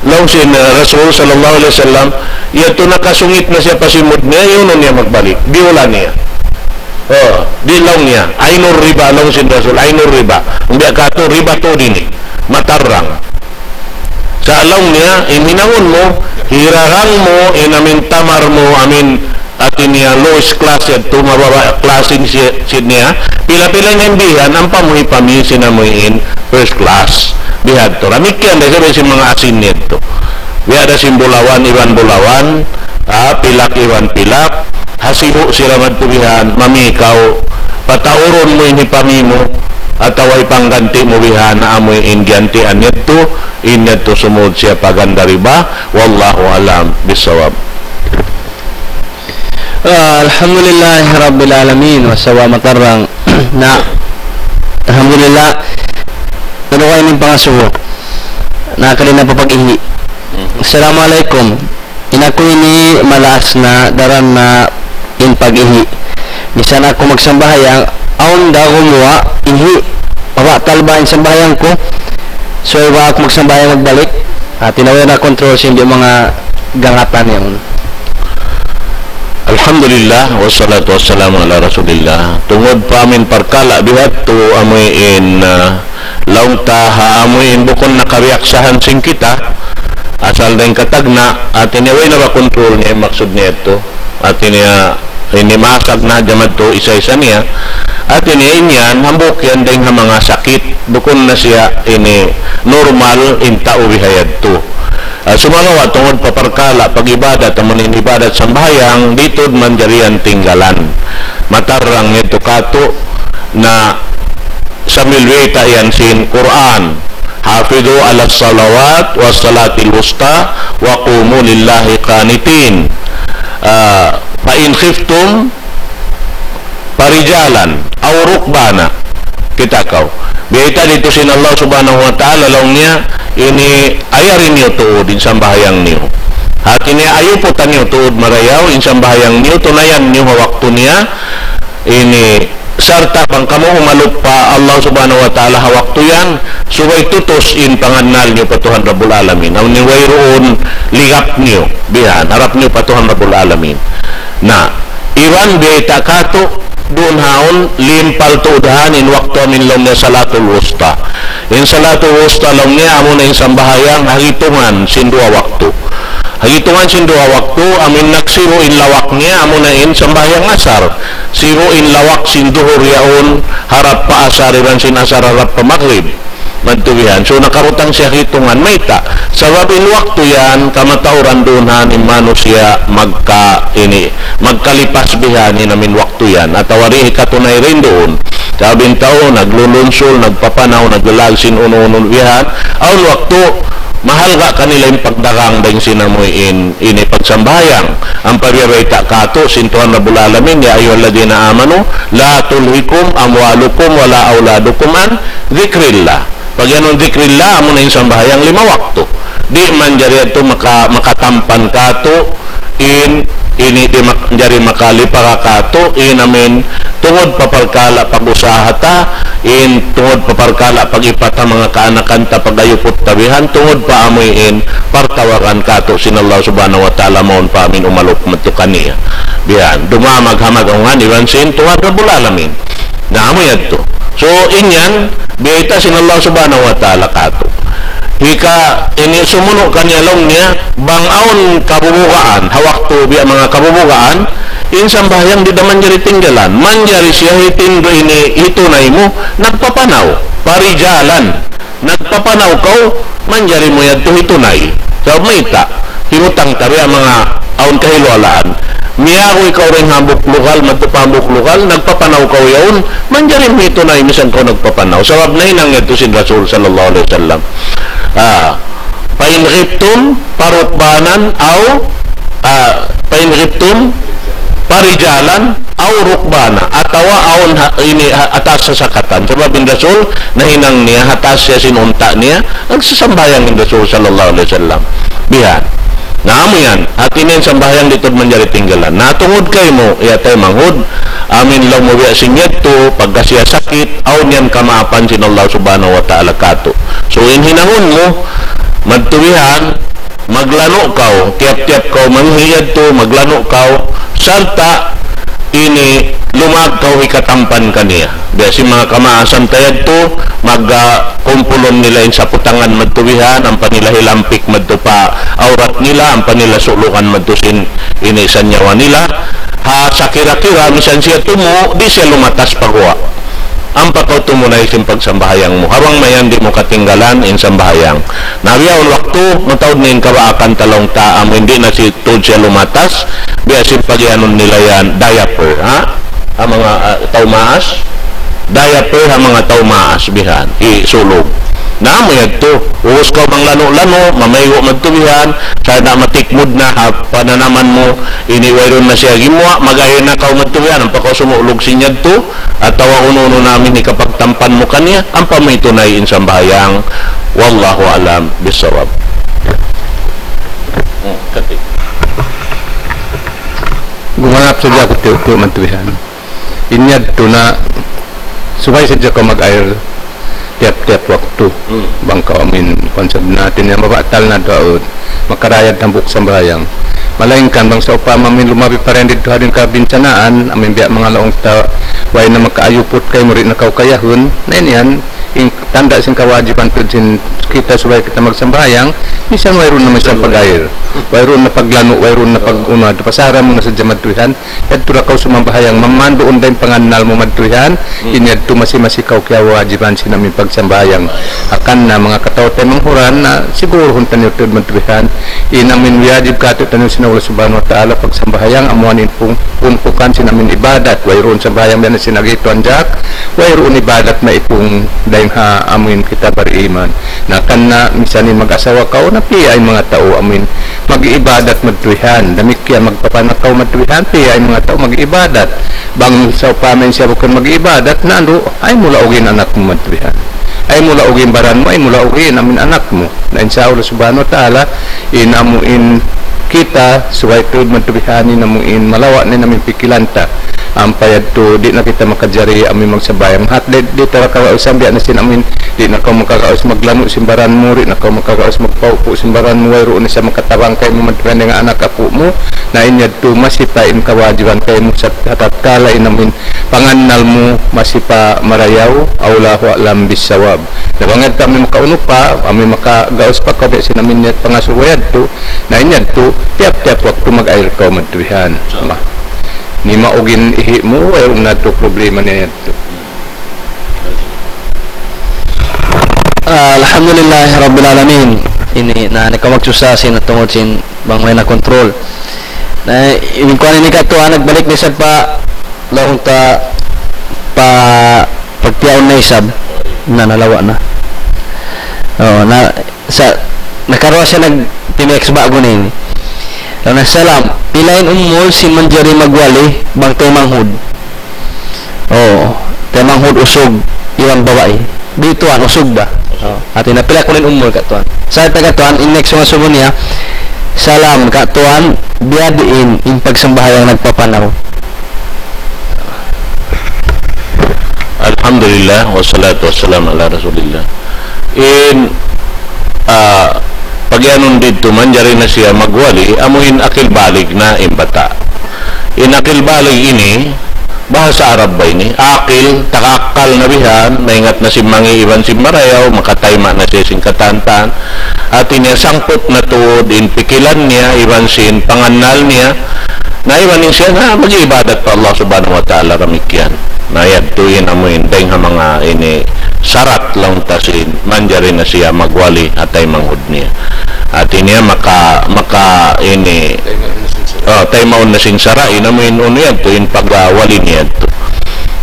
lang sin Rasul sallallahu alaihi wasallam yato nakasungit na siya pasimod niya yun niya magbalik di wala niya di lang niya aynor riba lang sin Rasul aynor riba hindi kato riba to din matarang sa alam niya iminangon mo hirarang mo inamin tamar mo amin atin niya lowest class yan to mababa klaseng niya pila-pila niyang bihan ang pamuhi pami sinamuhin first class bihad to ramikyan dahil sabi si mga asin nito bihada sin bulawan iwan bulawan pilak iwan pilak hasiho sila magtubihan mamikaw patauron mo ini pami mo at away pangganti mo biha na amoy ingyantian nito inyato sumud siya paganda riba. Wallahu alam bisawab. Alhamdulillah Rabbil Alamin wasawa matarang na alhamdulillah ano kayo ng pangasuho nakalina pa pag-ihi. Assalamualaikum. Inako ini malaas na daran na in pag-ihi. Bisan ako magsambahayang aon daw kumuha ihi pawatal ba in sambahayang ko. So iba ako magsambahayang magbalik at tinawin na control sa hindi mga gangatan yun. Alhamdulillah wassalatu wassalamu ala rasulillah. Tungod pa amin parkala bihat to amoy in launta ha amoy in bukon nakareaksahan sing kita asal din katagna at inaway na ba control niya maksud niya ito at ini masag na jamad to isa-isa niya at ini inyan hambok yan din mga sakit bukon na siya ini normal in tao bihayad to. Sumalawa tungod paparkala pag-ibadat amunin ibadat sambayang ditod manjarian tinggalan matarang nito kato na sa milweta yan sin Quran hafidu ala salawat wa salatil wusta wa qumu lillahi qanitin fa in khiftum parijalan aw rukbana kita kau beta dito sin Allah subhanahu wa ta'ala laung niya ini ayarin niyo tuod in sambahayang niyo at ini ayuputan niyo tuod marayaw in sambahayang niyo tunayan niyo waktu niya ini sarta pang kamu umalup pa Allah subhanahu wa ta'ala hawaktu yan subay tutos in panganal niyo patuhan Rabbul Alamin ang niway roon ligap niyo bihan harap niyo patuhan Rabbul Alamin na iwan beta kato doon haon limpal tuudahan in waktu amin lang niya salatul wusta in salatul wusta lang niya amo na yung sambahayang hagitungan sindua waktu hagitungan sindua waktu amin nagsiro in lawak niya amo na in sambahayang asar siro in lawak sinduhur yaon harap pa asar iban sin asar harap pa maghrib magtubihan so nakarutang siya hitungan may ta sabab in waktu yan kamatauran doon hanin manusia magkalipas bihani namin waktu yan at awari katunay rin doon sabing tao naglulunsul nagpapanaw naglalagsin uno-uno bihan aun waktu mahal ka kanila yung pagdagang dahil sinamoy ini pagsambayang ang pagyabayta kato sintuhan Rabbul Alamin ya ayyuhalladhina amanu la tulhikum amwalukum wala auladukum an dzikrillah pag yanong dzikrillah amo na yung sambahayang 5 waktu di man jari ito makatampan kato ini di jari makalipa kato amin tungod paparkala pag-usaha ta tungod paparkala pag-ipata mga kaanakan ta pag-ayupot tabihan tungod pa amoy partawaran kato sinallahu subhanahu wa ta'ala maun pa amin umalok matukan niya bihan dumamag-hamag ang nga niwansin tungod Rabbul Alamin na amoy ito so inyan biyata sinallahu subhanahu wa ta'ala kato hika ini sumuno kanyalong niya bangaon kabubukaan hawakto biya mga kabubukaan in sambahayang di daman jari tinggalan manjari siya hitindo ini hitunay mo nagpapanaw parijalan nagpapanaw kau manjari mo yadto hitunay so mayta hinutang tari ang mga aon kahilwalaan miyaw ikaw rin hambok lokal magpapambok lokal nagpapanaw kau yaon manjari mo hitunay misan ko nagpapanaw sabab na hinang ito sin Rasul sallallahu alaihi wasallam painriptum parukbanan aw painriptum parijalan aw rukbana atawa aon ini atas sa sakatan sabab in Rasul na hinang niya hatas siya sinunta niya nagsasambayang in Rasul sallallahu alaihi wasallam bihan naamo yan at inin sambayang ditod manjari tinggalan natungod kay mo iyatay manghud amin lang mo biya singyat to pagka siya sakit aw niyan kamaapan sin Allah subhanahu wa ta'ala kato so in hinahon mo magtubihan maglano kaw tiap-tiap kaw manghiyad to maglano kaw sarta ini lumagkaw ikatampan kaniya dahil mga kamaasan tayad to magkumpulon nila sa putangan magtubihan ang panilahilampik madto pa aurat nila ang panilasulukan madto sin ini sa nyawa nila ha sa kira-kira misan siya tumo di siya lumatas pagwa ang pakaw tumunay sin pagsambahayang mo harang mayan di mo katinggalan in sambahayang nabiyaw waktu matawad na yung kabaakan talong taam hindi na situd siya lumatas biya sin pagyanon nila yan diaper ha ang mga taumaas diaper ang mga tao maasbihan isulog na mo yadto uus ka bang lano-lano mamayo magtubihan sa na matikmod na pananaman mo iniwayron na siya gimwa magayon na kaw magtubihan ang pakaw sumulog sinyad to at tawa uno namin ikapagtampan mo kaniya ang pamitunay insang bahayang wallahu alam bisawab. Gumanap saja ko tiyo magtubihan inyad to na subay saja ko mag-air tiap-tiap waktu bangka amin konsep natin yang mabatal na daud makarayad tambuk sambayang malaingkan bang sa upama amin lumabi pa rin dito harin kabinsanaan amin biyak mga laong ta way na makaayupot kay murid na kaukayahon na yan tanda sing kawajiban sin kita supaya kita magsambayang bisan wayron naman siyang pag-air wayron na paglano wayron na pag-una pasara mo na sa madtuhan kadto ra kaw sumambahayang mamando unday panganal mo madtuhan inyadto masi-masikaw kaya wajiban sin namin pagsambayang akan na mga katawtay manghuran na siguro huntan yun madtuhan inamin wajib kato tanong sinawala subhanahu wa ta'ala pagsambayang amuanin pumpukan sin namin ibadat wayron sambayang na sinagituan jak wayron ibadat na ipong ha amin kita beriman na kan na misanin mag-asawa ka o napiay mga tao amin mag-ibadat madtuhan damikya magpapanakaw madtuhan piay mga tao mag-ibadat bang sa upamen siya bukan mag-ibadat na ano ay mula ugin anak mo madtuhan ay mula ugin baran mo ay mula ugin amin anak mo na insya Allah subhanahu wa ta'ala inamuin kita suway tuod madtuhanin namuin malawa na namin pikilanta ang payad to di na kita makajari amin magsabayang hat di tara kawausam di na sin amin di na kaw makakaos maglano simbaran mo rin na kaw makakaos magpaupo simbaran mo wayro ni sa makatabang kay mo madtuhan nga anak apo mo na inyad to masipain kawajiban kay mo sa tatkala inamin panganal mo masipa marayaw aulahu alam bisawab nabangad kami makauno pa amin makagaos pa kabi sin amin net pangasuwayad to na inyad to tiap-tiap waktu mag-air kaw madtuhan ni maugin ihi mo ay na to problema niya ito. Alhamdulillah Rabbil Alamin ini na nakamagsusasin at tungod sin bang may na control na inikuan ni kato nagbalik ni sad pa lahong ta pa pagpiaon na isab na nalawa na na sa nakaroon siya nag-tinex bago ni na salam pilain umol si manjari magwali bang temanghud temanghud usog ilang babae dituan usog ba at napila kunin umol katuan sa tagatuan in next mga sumo niya salam katuan biadiin in pagsambahayang nagpapanaw. Alhamdulillah wassalatu wassalamu ala rasulillah in pagyanon dito man jari na siya magwali amuin akil balig na imbata in akil balig ini bahasa Arab ba ini akil takakal na bihan maingat na si mangi iban si marayaw makatayma na siya singkatantan at inya sangpot na tuod in pikilan niya iban sin panganal niya na ibanin siya na mag-ibadat pa Allah subhanahu wa ta'ala ramikyan na yadtuin amuin dahil mga ini sarat lang tasin manjari na siya magwali at ay manghud niya at niya maka ini tay maun na sing sara inamin uno yan tuin pagwali niya to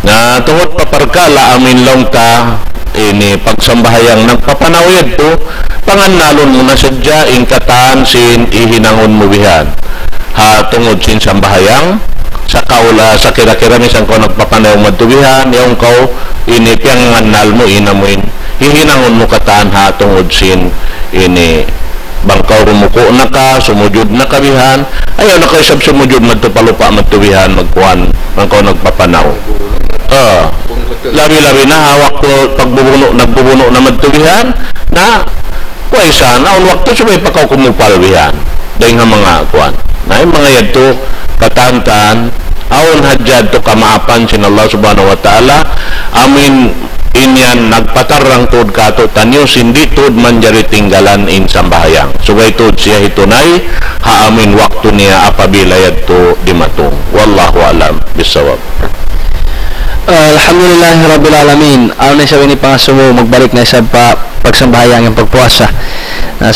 na tungod paparkala amin lang ta ini pagsambahayang nagpapanaw yan to panganalon mo na sadya ingkatan sin ihinangon mo bihan ha tungod sin sambahayang sa kaula sa kira-kira misan ko nagpapanaw madtubihan yung kau ini pianganal mo inamuin hihinangon mo kataan ha tungod sin ini bangkaw rumuko na ka sumujud na kabihan ayaw na kayo sab sumujud magtupalupa magtubihan magkuhan bangkaw nagpapanaw labi-labi na hawak ko nagbubuno na magtubihan na kuhay sana on waktu sabay pakaw kumupalbihan dahil nga mga kuhan na yung mga yadto katantan aon hadjad to kamaapan sin Allah subhanahu wa ta'ala amin inyan nagpatarang tuod kato tanyo sindi tuod manjari tinggalan in sambahayang sugay tuod siya hitunay haamin waktu niya apabila yadto dimatong wallahu alam bisawab. Alhamdulillah Rabbil Alamin. Ano na sabi ni Pangasumo, magbalik na isa pa pagsambayang yung pagpuasa.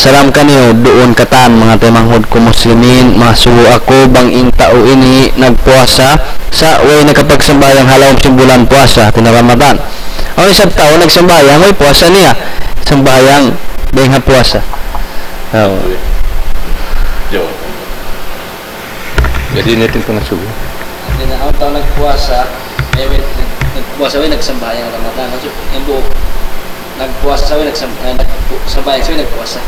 Salam kaniyo doon katan mga temanghod ko muslimin, masuwo ako bang intao ini nagpuasa sa way nakapagsambayang halawom simbulan puasa tina Ramadan. Ang isang tao nagsambayang way puasa niya. Sambayang dengan puasa. Jadi natin pangasuwo. Hindi na ang tao nagpuasa, nagpuasa way nagsambayang Ramadan. Yung buo nagpuasa sa way nagsambayang sa way nagpuasa.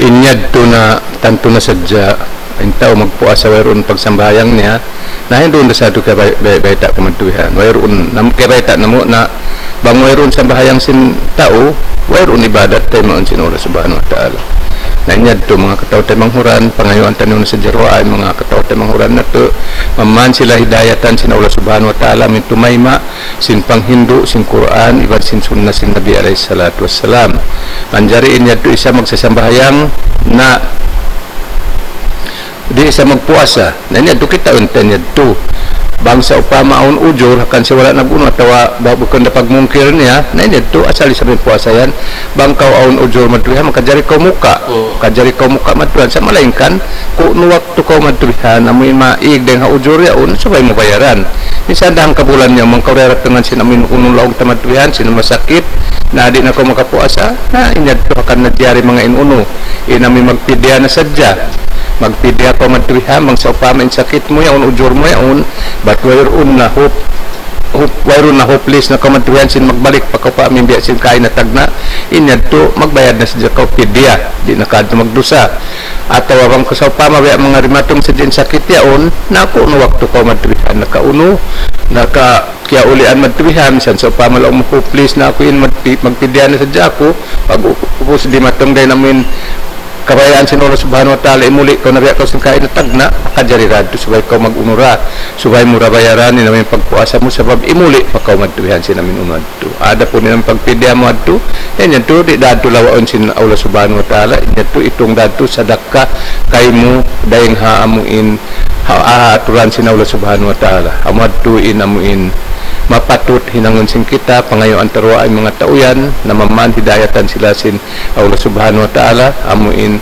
Inyad to na tanto na sadya ang tao magpuasa wayroon pagsambayang niya na hindi doon sa ito kabayta kamantuhan wayroon kabayta na mo na bang wayroon sambayang sin tao wayroon ibadat tayo mga sinula subhanahu wa ta'ala na inyad to mga kataw tayo manghuran pangayuan tayo na sa jarwaan mga kataw tayo manghuran na to maman sila hidayatan sinula subhanahu wa ta'ala min tumayma sin panghindu sin Quran iban sin sunnah sin Nabi alaihi salatu wassalam manjari inyad to isa magsasambahayang na di isa magpuasa na niya do kita unten niya do bangsa upama aun ujur akan siya wala naguno atawa bukan na pagmungkir niya na niya do asali sa puasa yan bangkaw aun ujur madrihan makajari kau muka kajari kau muka madrihan sa malaingkan kung waktu kau madrihan amoy maig deng ha ujur yaun sabay mo bayaran minsan dahang kabulan niya mangkaw rerat dengan sinamin unong laog tamadrihan sino masakit na di na ko makapuasa na inyad to akan nadyari mga inuno inami magpidya na sadya magpidya ko madriha mang sa upama sakit mo yaon ujur mo yaon but wayroon na hopeless na kamadrihan sin magbalik pa ka pa amin biya sin kain na tagna inyad to magbayad na sadya ka pidya di na kadto magdusa at tawabang ko sa upama biya mga rimatong sadya sakit yaon na ako no wakto ka madrihan nakauno naka kaya ulian madrihan san sa upama lang mo hopeless na ako in magpidya na sadya ako pag upos di matong day namin kabayaan sin Allah subhanahu wa ta'ala imuli ko nabiya ko sin kain na tagna kajari radto subay ko magunura subay mura bayaran ni namin pagpuasa mo sabab imuli pa ko madtuhan sin namin umadto ada po nilang pagpidya mo adto yan to di dadto lawaon sin Allah subhanahu wa ta'ala yan to itong dadto sadaka kay mo dayeng haamuin aturan sin Allah subhanahu wa ta'ala amadto inamuin mapatut hinangon sin kita pangayo antarwa ay mga tauyan na maman hidayatan sila sin Allah subhanahu wa ta'ala amuin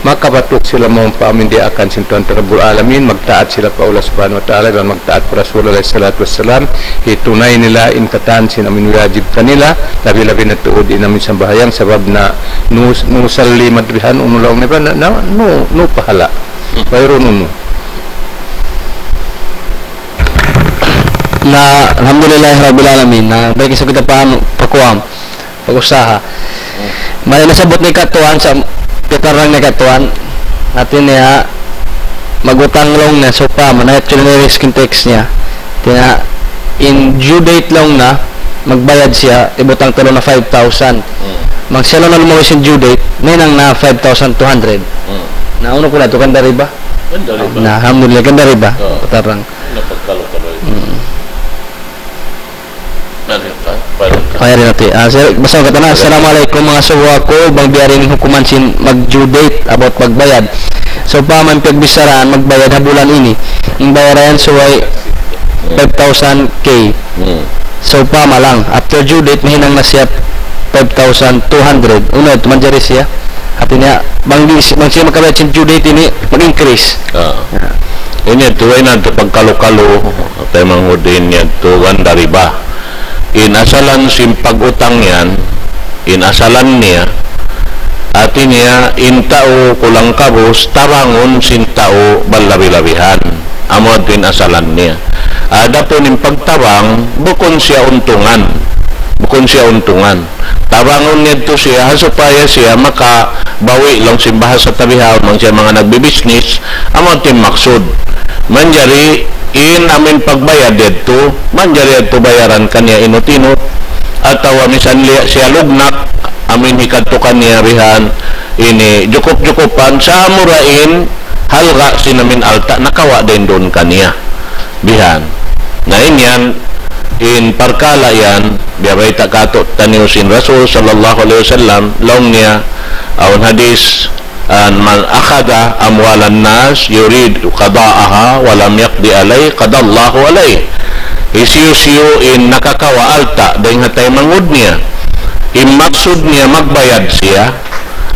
makabatuk sila mo pamindi akan sin Tuhan Rabbul Alamin magtaat sila pa Allah subhanahu wa ta'ala dan magtaat pa Rasulullah sallallahu alaihi wasallam hitunay nila inkatan sin amin wajib kanila labi-labi na tuod inamin sambahayang sabab na nusalli madrihan unulaw na no pahala mayroon uno na alhamdulillah Rabbil Alamin na balik sa kita pakuam pag-usaha may nasabot ni katuan sa pitarang ni katuan natin niya magutang long na so pa manayat ko na risk text niya tina in due date long na magbayad siya ibutang talo na 5,000 magselo na lumawis yung due date may nang na 5,200 na uno ko na ito kanda riba na alhamdulillah kanda riba pitarang kaya rin natin basta kata na assalamualaikum mga suwa ko bang biyaring hukuman sin mag-due date about pagbayad so pa man pagbisaraan magbayad na bulan ini yung bayaran suway 5,000k so pa malang after due date mahinang na siya 5,200 unod manjari siya hati niya bang siya magkabayad sin due date ini mag-increase ini tuway na ito pagkalo-kalo tayo manghudin niya tuwan dari ba inasalan sim pag-utang yan inasalan niya ati niya intao kulang kabos tarangon sin tao balabi-labihan amod inasalan niya ada po ning pagtarang bukon siya untungan tarangon niya to siya supaya siya makabawi lang simbahan sa tabihaw mang siya mga nagbibisnis amod tin maksud manjari in amin pagbayad dito manjari ito bayaran kanya inutinot atawa misan siya lugnak amin hikadto kanya rihan ini jukup-jukupan sa murain halga sinamin alta nakawa din doon kanya bihan na inyan in parkala yan biyabay takato taniw sin Rasul sallallahu alaihi wasallam long niya awan hadis man akhadha amwalan nas yurid qada'aha wa lam yaqdi alay qadallahu alay. Isiyo-siyo in nakakawaalta dahil hatay mangud niya. Imaksud niya magbayad siya,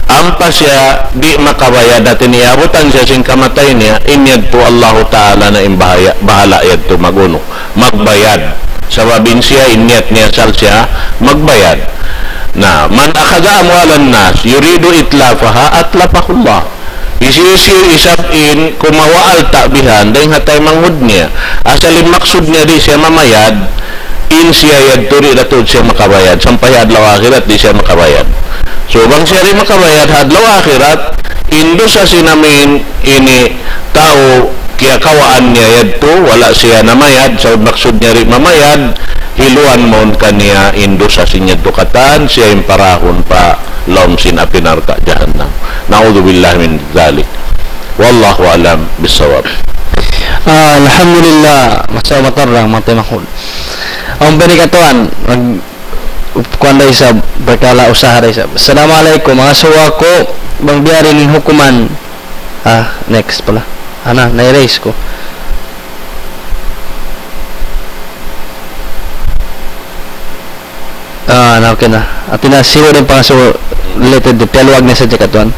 ampa siya di makabayad at iniabutan siya sing kamatay niya, inyad po Allah Ta'ala na bahala yad to maguno magbayad. Sababin siya inyat niya sal siya magbayad. Na man akhadha amwalan nas yuridu itlafaha atlafahullah. Isiyo isabin kumawaal takbihan dahil hatay manghud niya. Asalin maksud niya di siya mamayad, in siya yad turi datod siya makabayad. Sampay hadlaw akhirat di siya makabayad. So bang siya rin makabayad hadlaw akhirat, indo sa sinamin ini tao kaya kawaan niya yad to, wala siya namayad. So maksud niya rin mamayad, hiluan mo kaniya indo sa sinyad dukatan, siya yung parahon pa laom sin apinarka jahannam. Na'udzubillah min dzalik. Wallahu alam bisawab. Alhamdulillah, masa matarang matamakul. Ang benikatuan kuan day sa berkala usaha day sa. Assalamualaikum mga suwa ko bang biyari ning hukuman. Next pala. Na-erase ko. Okay na. At pinasiwa din pang related to peluwag na sa jakatuan.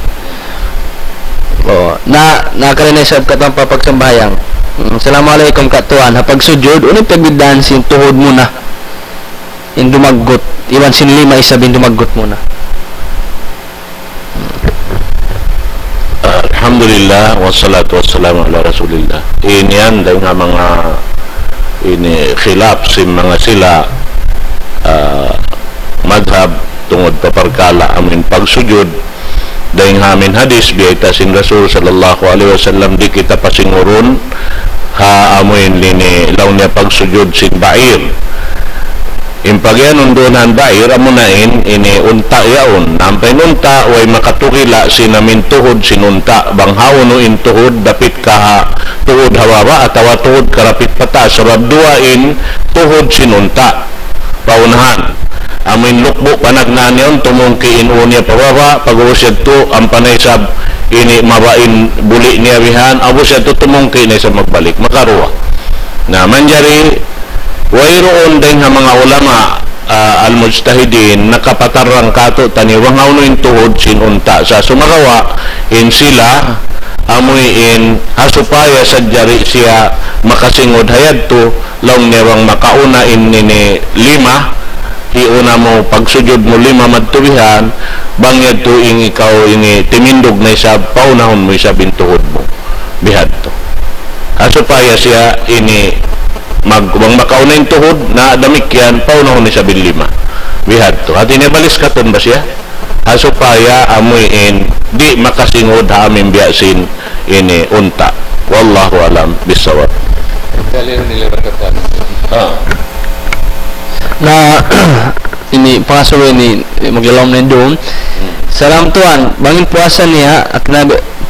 Nakarinig sa katuan papagsambayang. Assalamualaikum katuan. Hapag sujud, unang pagbidan sin tuhod muna. In dumaggot. Iwan sin lima isabing dumaggot muna. Alhamdulillah wassalatu wassalamu ala rasulillah. Inian dahil nga mga khilaf sin mga sila madhab tungod paparkala amin pagsujud dahil amin hadis biyata sin Rasul sallallahu alaihi wasallam di kita pasingurun amoin lini law niya pagsujud sin ba'ir impagyan undunan ba'ir amunain ini unta yaon nampay unta way makatukila sinamin tuhod sinunta banghaon in tuhod dapit kaha tuhod hawaba atawa tuhod karapit pata sabab duain tuhod sinunta paunahan amin lukbo panagnanyon tumungkiin unya pababa pag-uusad to ang panaysab ini mabain buli niya wihan abo siya to tumungki na sa magbalik makaruwa na manjari wayroon din nga mga ulama al-mujtahidin nakapatarang kato taniwang hauno in tuhod sinunta sa sumagawa in sila amoy in hasupaya sa jari siya makasingod hayad to laong niyawang makauna in nini lima iuna mo pagsujud mo lima madtubihan bangyad to ing ikaw ini timindog na isa paunahon mo isa bintuhod mo bihad to hasupaya siya ini magbang makauna yung tuhod na damik yan paunahon isa bin lima bihad to at inibalis katon ba siya hasupaya amoy in di makasingod ha amin biyasin ini unta wallahu alam bisawab. Na ini pangasawa ini maglalom na doon. Salam tuan, bangin puasa niya at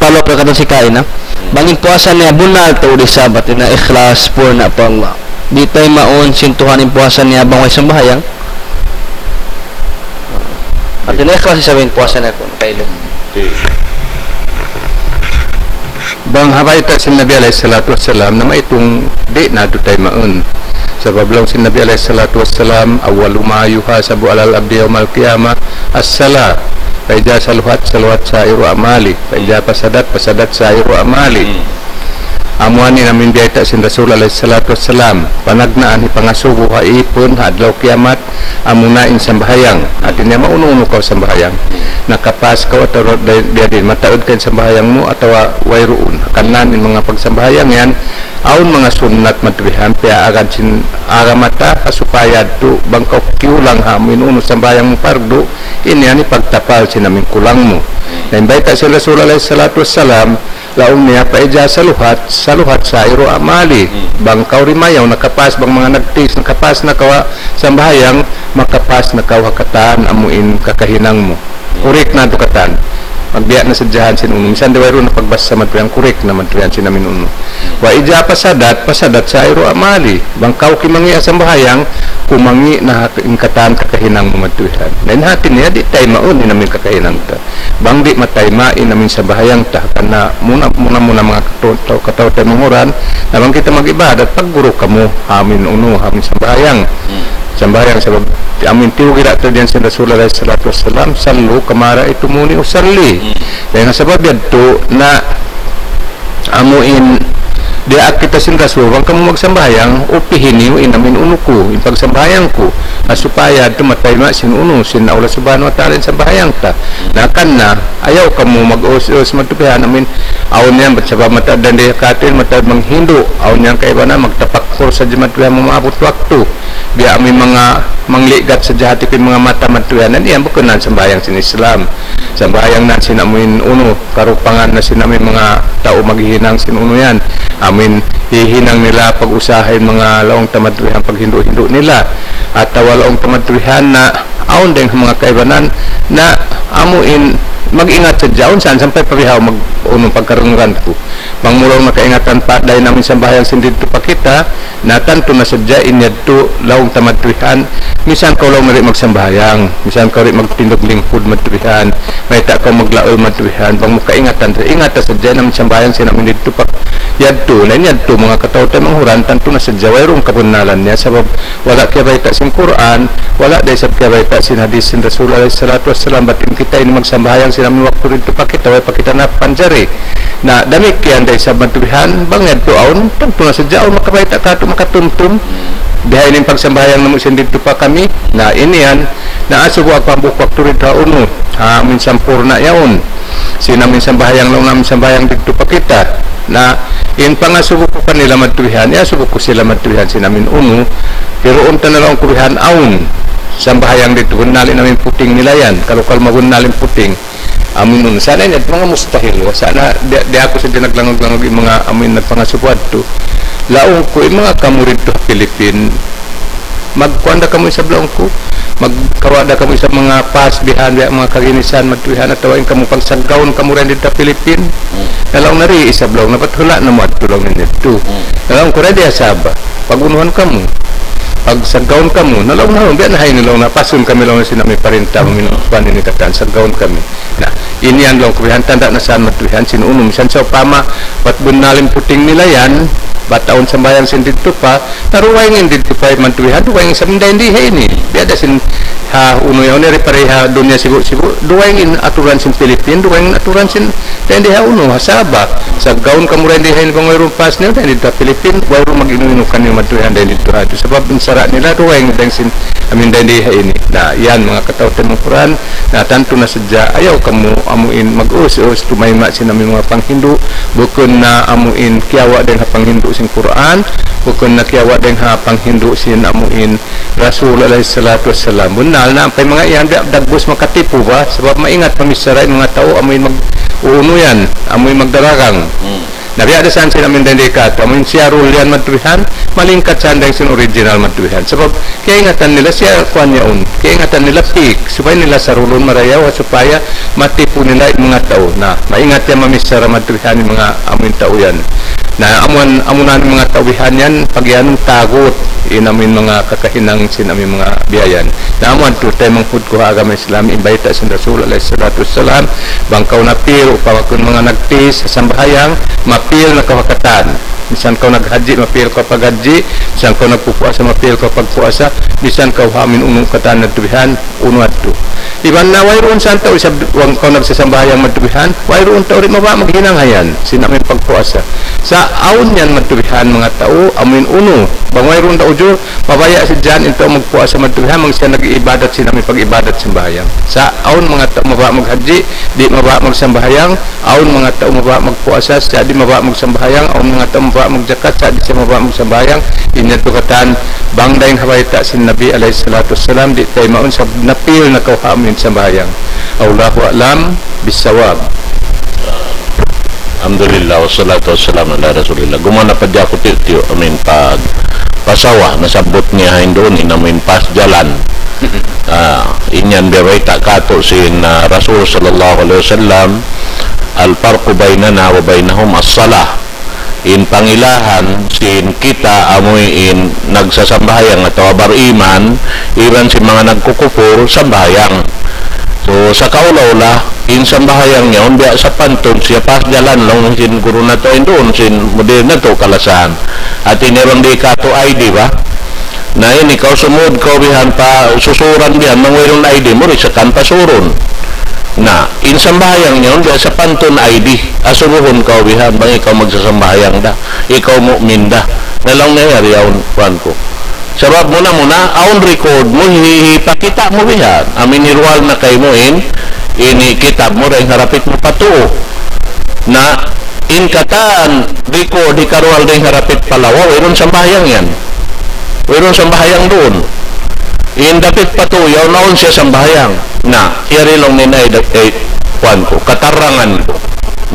palok na katong si kain na. Bangin puasa niya bunal to di sabat na ikhlas po na pa Allah. Di tayo maon sintuhan yung puasa niya bang may sambahayang. At ina ikhlas sabihin puasa na ko kailo. Bang habayta si Nabi alaihi salatu wassalam na maitong di na tayo maon. Sebab lang si Nabi alaihi salatu wassalam awwalu ma yuhasabu alal abdi yaumal qiyamah as-salat fa idza saluhat sairu amali fa idza fasadat sairu amali. Amuani namin biayta sin Rasul alaihi salatu wassalam panagnaan ipangasubo ha ipon hadlaw kiamat amunain sambahayang artinya mauno-uno ka sambahayang nakapas ka atau dia din mataud kan sambahayang mo atau wayruun kanan in mga pagsambahayang yan aun mga sunnat madrihan pia agan sin agamata supaya tu bangkaw kiulang ha minuno sambahayang mo pardo ini ani pagtapal sinamin kulang mo dan baita si Rasul alaihi salatu wassalam laong niya paidya saluhat sairu amali bangkaw rimayaw nakapas bang mga nagtis nakapas na kawa sambahayang makapas na kawa kataan amuin kakahinang mo urik na dukatan magbiya na sadyahan sin uno misan di wayro na pagbasa matuyang korek na matuyan sin namin uno wa ija pasadat sa ayro amali bangkaw kimangi asang bahayang kumangi na ingkatan kakahinang matuyan lain hati niya di tay maun namin kakahinang ta bang di matay main namin sa bahayang ta kana muna mga kataw tayo manguran nabang kita mag-ibadat pagguro kamo amin uno amin sa bahayang sambayang sabab amin tiyo gira ito diyan sa Rasulullah sallallahu alaihi wasallam sallu kamara ito muni usalli kaya nga sabab yadto na amuin diak kita sin Rasul wang kamu magsambayang upihin niyo inamin uno ko yung pagsambayang ko supaya tumatay ma sin uno sin Allah subhanahu wa ta'ala sa sambayang ta nakan na ayaw kamu mag-us matupihan amin awon yan ba't sabab matad dan dia katin matad manghindo awon yan kaiba na magtapakfor sa jematuhan mamaabot waktu biya amin mga mangligat sa jahati ko mga mata matuyan na diyan bukunan sambayang sin Islam sambayang na sin amin uno karupangan na sin amin mga tao maghihinang sin uno yan amin hihinang nila pag-usahin mga laong tamadrihan paghindo-hindo nila at walaong tamadrihan na aon din mga kaibanan na amuin mag-ingat sa jaon saan sampai parihaw mag-unong pagkarungan ko mangmulaw makaingatan pa dahil namin sambayang sindito pa kita na tanto na sadya inyadto laong tamadrihan misan ka lang mari magsambayang misan ka rin magtindog lingkod madrihan may ta ka maglaol madrihan bang makaingatan ingat sa sadya namin sambayang sinamin dito pa yadto lain yadto mga katawtay manghuran tanto na sadya wayrong kabunalan niya sabab wala kaya baita sin Quran wala dahil sab kaya baita sin hadis sin Rasulullah sallallahu alaihi wasallam batin kita ini magsambayang sinamin waktu dito pa kita way pa kita na panjari na damit kiyan dahil sa madrihan bang yadto aon tanto na sadya aon makabaita ka makatumtum dahil yung pagsambayang naman dito pa kami na iniyan na aso ko ang waktu rito uno amin sampurna yaon sinamin sambayang lang namin sambayang dito pa kita na in pangasubo ko kanila matulihan subo ko sila matulihan sinamin uno pero unta na lang kurihan aon sambayang dito gunali namin puting nila yan kalukal magunalin puting amin uno sana yan mga mustahil sana di ako sa dinaglangang yung mga amin nagpangasubad to laong ko yung mga kamurid to Pilipin magkuanda kamo sa blaong ko magkawada kamo sa mga pasbihan mga kaginisan magtuihan at tawain kamo pagsagawon kamo rin dito Pilipin nalaong nari isa blaong napatula na mo at tulong nito nalaong ko rin di asaba pagunuhan kamo pagsagawon kamo nalaong na biyan na hay nilaong napasun kami lang na sinami parinta minupan ni katan sagawon kami na iniyan lang kubihan tanda na saan matuihan sinuunom misan sa upama pat bunalim puting nila yan bataon sambayang sin dito pa naruwayngin dito pa mantuwihan duwayngin sa minda hindi ini biada sin ha uno yaw ni pareha dunya sigo duwayngin aturan sin Pilipin duwayngin aturan sin hindi ha uno hasaba sa gaon kamuran di hin pangwayro pas niyo dito Pilipin wayro mag-inuino kanyo mantuwihan dito ha sebab insara nila duwayngin dang sin amin hindi ha ini na yan mga katawtan ng Quran na tanto na sadya ayaw kamo amuin mag-us tumayma sin amin mga panghindu bukon na amuin kiyawa din ha panghindu sin Quran bukon na kiyawa din ha panghindu sin amuin Rasul alaihi salatu wassalam bunal na pay mga iyan dagbos makatipo ba sebab maingat pamisaray mga tao amuin mag-uuno yan amuin magdaragang nabi ada saan sin amin din dekat amuin siya rule yan matuwihan malingkat saan din sin original matuwihan sebab kaya ingatan nila siya kuan yaon kaya ingatan nila pik supaya nila sarulon marayaw supaya matipo nila yung mga tao na maingat yan mamisara matuwihan yung mga amuin tao yan na amunan mga tawihan yan pagyanong tagot inamin mga kakahinang sinamin mga biyayan na amuan to tayo manghud ko agama Islam imbayta sin Rasul alaihi salatu wassalam bangkaw na pil upawakon mga nagtis sa sambahayang mapil na kawakatan bisan kaw naghaji mapil ka paghaji bisan kaw nagpupuasa mapil ka pagpuasa bisan kaw hamin unong katan nagtubihan uno adto iban na wayroon santa usab wang kaw nagsasambahayang matubihan wayroon ta uri maba maghinanghayan sinamin pagpuasa sa aon yan matubihan mga tao amin uno bang wayroon ta ujur mabaya si Jan into magpuasa matubihan mang siya nag-ibadat sinamin pag-ibadat sambahayang sa aon mga tao maba maghaji di maba magsambahayang aon mga tao maba magpuasa sa di maba magsambahayang aon mga tao maba magzakat sa di siya maba magsambayang inyato katan bangdaing habayta sin Nabi alaihi salatu wassalam di tayo maun sa napil na kauhamin sambayang Allahu a'lam bisawab. Alhamdulillah wassalatu wassalamu ala rasulillah gumana pa di ako tiyo amin pasawa nasabot niya doon inamin pas jalan ini niyan berita kato sin Rasul sallallahu alaihi wasallam al-farqu bainana wa bainahum as-salah. In pangilahan sin kita amoy in nagsasambahayang atau bariman iban si mga nagkukupur sambahayang. So sa kaulaw in sambahayang niya biya sa pantun siya pas jalan long sin guru na to doon sin model na to kalasan at inirang di ka to ID ba na yun ikaw sumud ko bihan pa susuran bihan mangwirong ID mo rin sa kan pasuron na insambahayang niyon biya sa pantun ID asuruhon ka bihan bang ikaw magsasambahayang da ikaw mu'min da nalang nangyari yaon kuhan ko sabab muna aon record mo hihipakita mo bihan amin nirwal na kay mo ini kitab mo rin harapit mo patuo na in kataan record hikarwal rin harapit palawa wiron sambahayang yan wiron sambahayang doon in dapit patuyaw naon siya sambahayang na iyarilong ninay kuhan ko katarangan ko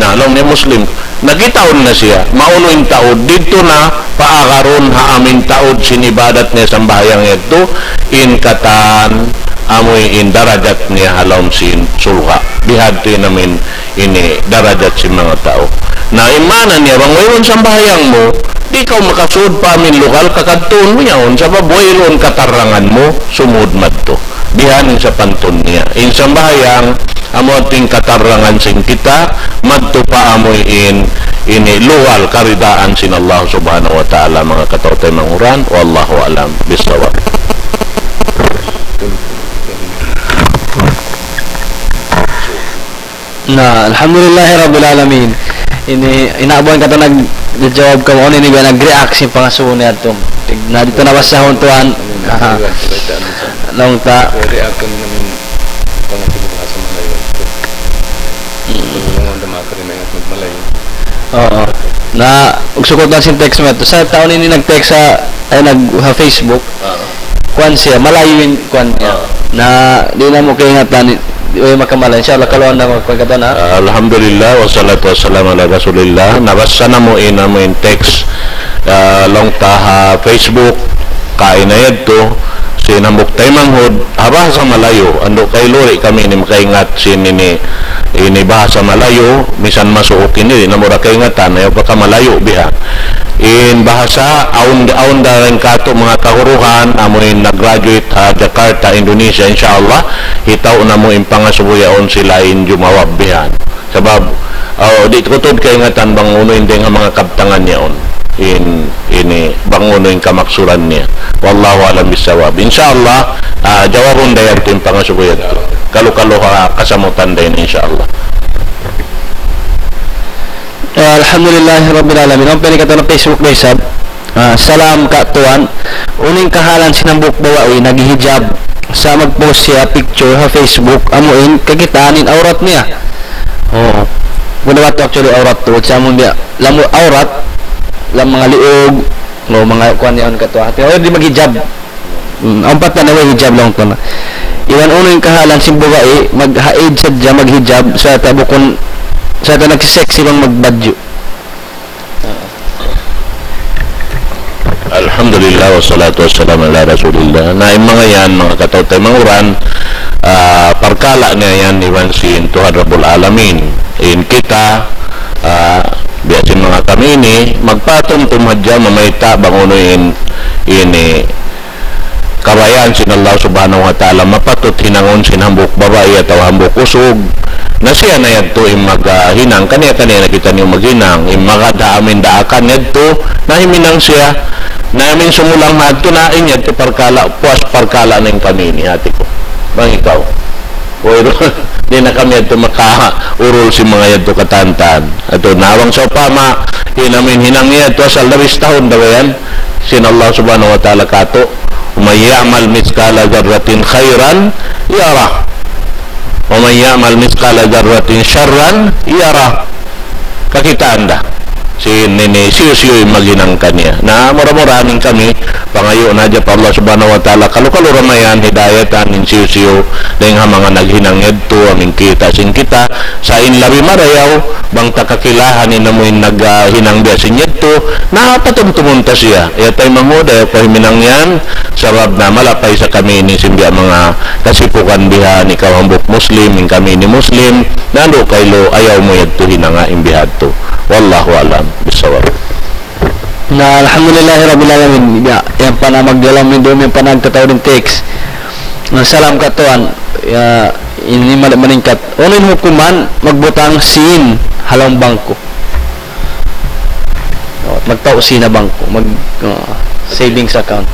na long ni Muslim nagitaon na siya mauloy taod dito na paakaron ha amin taod sinibadat niya sambahayang ito in katan amoy in darajat niya halom sin sulha bihadto namin ini darajat si mga tao na imanan niya bang mayroon sambahayang mo di ka makasud pa amin lokal kakadton mo yaon sa baboyron katarangan mo sumud madto bihanin sa pantun niya in sambahayang amo ating katarangan sin kita madto pa amoy ini luwal karidaan sin Allah subhanahu wa ta'ala mga katawtay manguran wallahu alam bisawab. Na alhamdulillah rabbil alamin ini inaabuan ka to nagjawab ka mo ni ba nag-react si pangasuon niadto na dito na basahon tuan long ta react kan namin pangatulo ka sa Malayo mo ndama ka rin at Malayo oo na ugsukot na sin text mo to sa taon ini nag-text sa ay Facebook kuan siya malayuin kuan niya na di na mo kaingatan Uy makamala inshallah kalon na magpagkata na alhamdulillah wassalatu wassalamu ala rasulillah nabasa na mo mo in text long taha Facebook kainayad to sinambok tay manghod bahasa Malayo ando kay lori kami ni makaingat ini bahasa Malayo misan masuok ini na mura kaingatan ayo pa ka Malayo biha in bahasa aun daring kato mga kahuruhan amoy nag-graduate ha Jakarta, Indonesia insyaallah hitaw na mo in pangasubuyaon sila in jumawab bihan sabab di tutod kaingatan bang uno hindi nga mga kabtangan niyaon ini bang uno yung kamaksuran niya wallahu alam bisawab insyaallah jawabon dayan ito yung pangasubuyan kalu-kalu kasamutan dayan insyaallah. Alhamdulillah rabbil alamin ang pwede ka to na Facebook na isab salam ka tuan uning kahalan sinambok bawawi naghihijab sa mag-post siya picture sa Facebook amuin kakitaanin aurat niya gunawa to actually aurat to sa mong niya lamo aurat lang mga liog mga kuan niya ka to pero di maghijab ampat na naway hijab lang to na iwan uning kahalan simbawawi maghaid sadya maghijab sa tabukon sa ito nagsisexy bang magbadyo alhamdulillah wassalatu wassalamu ala rasulillah na yung mga yan mga katawtay manguran parkala niya yan iwan sin Tuhan Rabbul Alamin in kita biyasin mga kami ini magpatong tumadya mamayta banguno ini kabayan sin Allah subhanahu wa ta'ala mapatot hinangon sin hambuk babae atau hambuk usog na siya na yadto yung maghinang kaniya-kaniya na kita niyo maghinang yung magdaamin daakan yadto na himinang siya namin sumulang hadto na inyad parkala puas parkala ng kami ni hati ko bang ikaw di na kami yadto makaurol si mga yadto katantan ato nawang sa pama inamin hinang yadto sa 12 tahon daw yan sin Allah subhanahu wa ta'ala kato may ya'mal miskala darratin khairan yarah wa man ya'mal mithqala dzarratin syarran yara kakita anda si nene siyo-siyo yung maginang kanya na mura-muranin kami pangayo na dyan pa Allah subhanahu wa ta'ala kalukalo ramayan hidayatan in siyo dahil nga mga naghinanged to aming kita sin kita sa inlabi marayaw bang takakilahan ni namoy naghinang biya sin to na patumtumunta siya yatay manguda pahiminang yan sabab na malapay sa kami ni simbiya mga kasipukan biha ni kawambok muslim in kami ni muslim nalo kaylo ayaw mo yadto hinanga imbihad to wallahu alam bisawab. Na alhamdulillahirabbil alamin yang pana magdalam ni dumi yang pana nagtataw din text na salam katuan ini meningkat unin hukuman magbutang sin halong bangko magtao sin na bangko mag savings account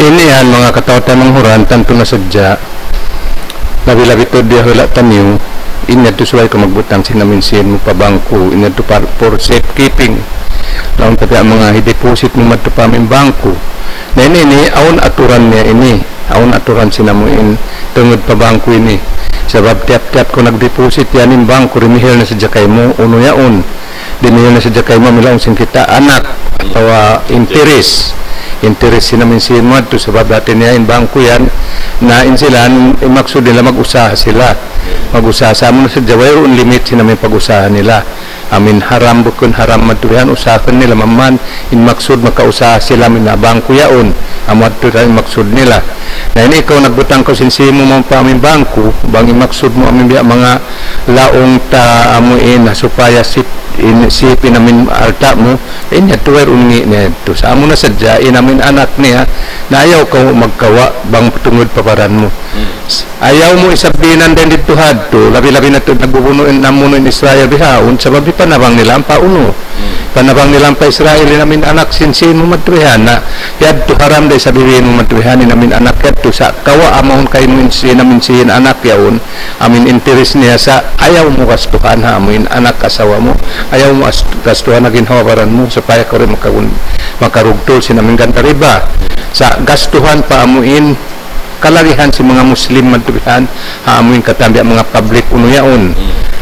ini yan mga katawtan manghuran tanto na sadya labi-labi to dia wala tanyo inya to suway ko magbutang sinaminsin mo pa bangko inya to for safekeeping laon tapi ang mga deposit mo madto pa min bangko na ini aun aturan niya ini aun aturan sinamuin tungod pa bangko ini sabab tiap-tiap ko nagdeposit yan in bangko rimihil na sa jakay mo uno yaon dinihil na sa jakay mo milaon sin kita anak atau interest sinaminsin mo to sabab dati niya in bangko yan na insilan maksud nila mag-usaha sila mag-usaha sa mo na sa jaway un limit sinamin pag-usaha nila amin haram bukun haram matuyan usahan nila maman in maksud makausaha sila min na bangko yaon amad to rin maksud nila na ini ikaw nagbutang ko sinsi mo mga pamin bangko bang maksud mo amin biya mga laong ta amuin na supaya sipin namin alta mo inya tuwer ungi niya to sa amo na sadya inamin anak niya na ayaw ka magkawa bang tungod paparan mo ayaw mo isabinan din dito hadto labi-labi na to nagbubunuin namuno in Israel bihaon sabab di panabang nila ang pauno panabang nila ang pa Israel namin anak sinsin mo madrihan na yadto haram day sabihin mo madrihan namin anak yadto sa kawa amahon kayo mo namin sin anak yaon amin interes niya sa ayaw mo gastuhan ha amin anak asawa mo ayaw mo gastuhan na ginhawaran mo supaya ka rin makarugtol sinamin ganta riba sa gastuhan pa amuin kalarihan si mga Muslim madrihan haamuin katambi mga public uno yaon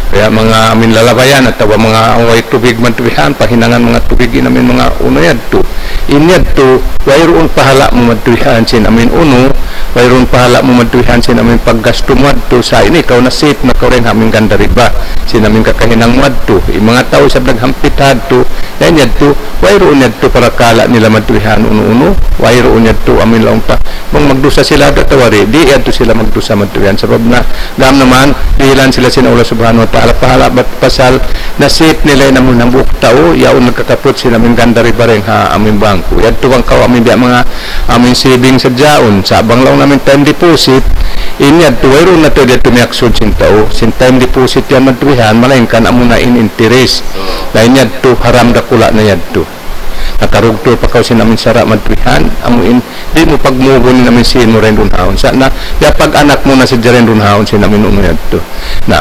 kaya mga amin lalabayan at mga away tubig madrihan pahinangan mga tubig namin mga uno yadto inyadto wayroon pahala mo madrihan sin amin uno wayroon pahala mo madrihan sin amin paggasto mo adto sa ini ikaw na safe na kaw rin amin ganda riba sin amin kakahinang mo adto mga tao sa naghampit adto yan yadto wayroon yadto para kala nila madrihan uno wayroon yadto amin lang pa bang magdusa sila datawari di yadto sila magdusa madrihan sabab na gam naman dihilan sila sin Allah subhanahu wa ta'ala pahala bat pasal na safe nila namun ng buok tao yaon nagkakapot sila amin ganda riba rin ha amin bangko yadto bang kaw amin biya mga amin saving sa jaon sa abang lang namin time deposit inyad to wayroon na to dito may aksyon sin tao sin time deposit yan madrihan malaingkan amo na in interest na inyad to haram da kula na yadto nakarugtol pa kaw sin amin sara madrihan amuin di mo pagmugon namin sin mo rin runhaon sa na ya pag anak mo na si rin runhaon sin amin umayad to na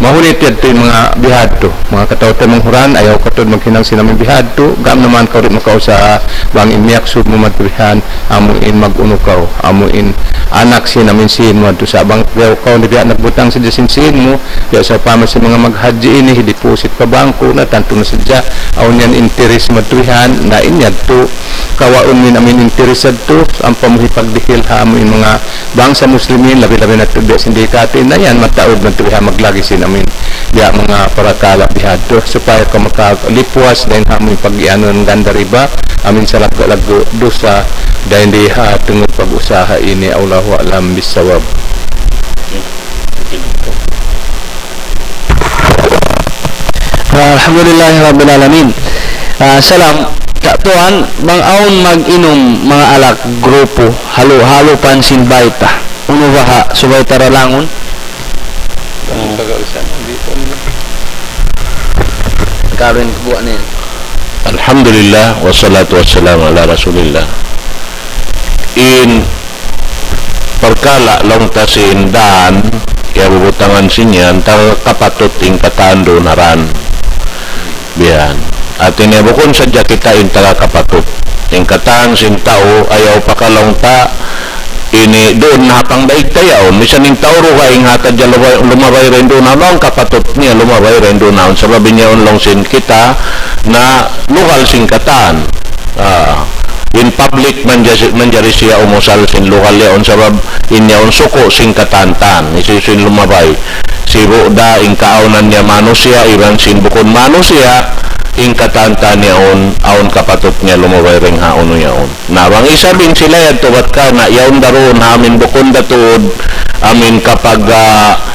mahunit yadto yung mga bihadto mga katawtan mong huran ayaw katod maghinang sinamin bihadto gam naman kaw rin makaw sa bang imiaksud mo madrihan amuin maguno kaw amuin anak sinamin sin mo to sa bang kaw na biya nagbutang sa sin mo ya sa pamas sa mga maghaji ini deposit pa bangko na tanto na sadya aun yan interest madrihan na inyadto kawaon min amin interest adto ang pamuhipagdihil ha amuin mga bang sa muslimin labi-labi na tudya sindikate na yan mataod madrihan maglagi sin amin ya mga parakala bihadto supaya ka makalipwas dahil amin pag-iano ng ganda riba amin sa lago dosa dahil di ha tungod pag-usaha ini Allahu alam bisawab. Alhamdulillahirabbil alamin. Salam katuan bang aon mag-inom mga alak grupo halo-halo pansin baita uno baha subay taralangon karon buwan niya. Alhamdulillah wassalatu wassalamu ala rasulillah in perkala long tasin dan ya bubutangan sinyan tar kapatut ing katando naran biyan at inebukon sadya kita in taga kapatut ing katang sin tao ayaw pakalong ta ini doon napang daig tayaw misan ing tauro ka ing hatad dyan lumabay rin doon ang kapatut niya lumabay rin doon ang sababi niya unlong sin kita na lokal singkatan. In public manjari siya umusal sin lokal yaon sabab inyaon suko singkatantan isisin lumabay si Buda ing kaaunan niya manusia iban sin bukon manusia ing katantan yaon aon kapatot niya lumabay ring haon yaon nawang isabing sila yadto bat ka na yaon daron amin bukon datod amin kapag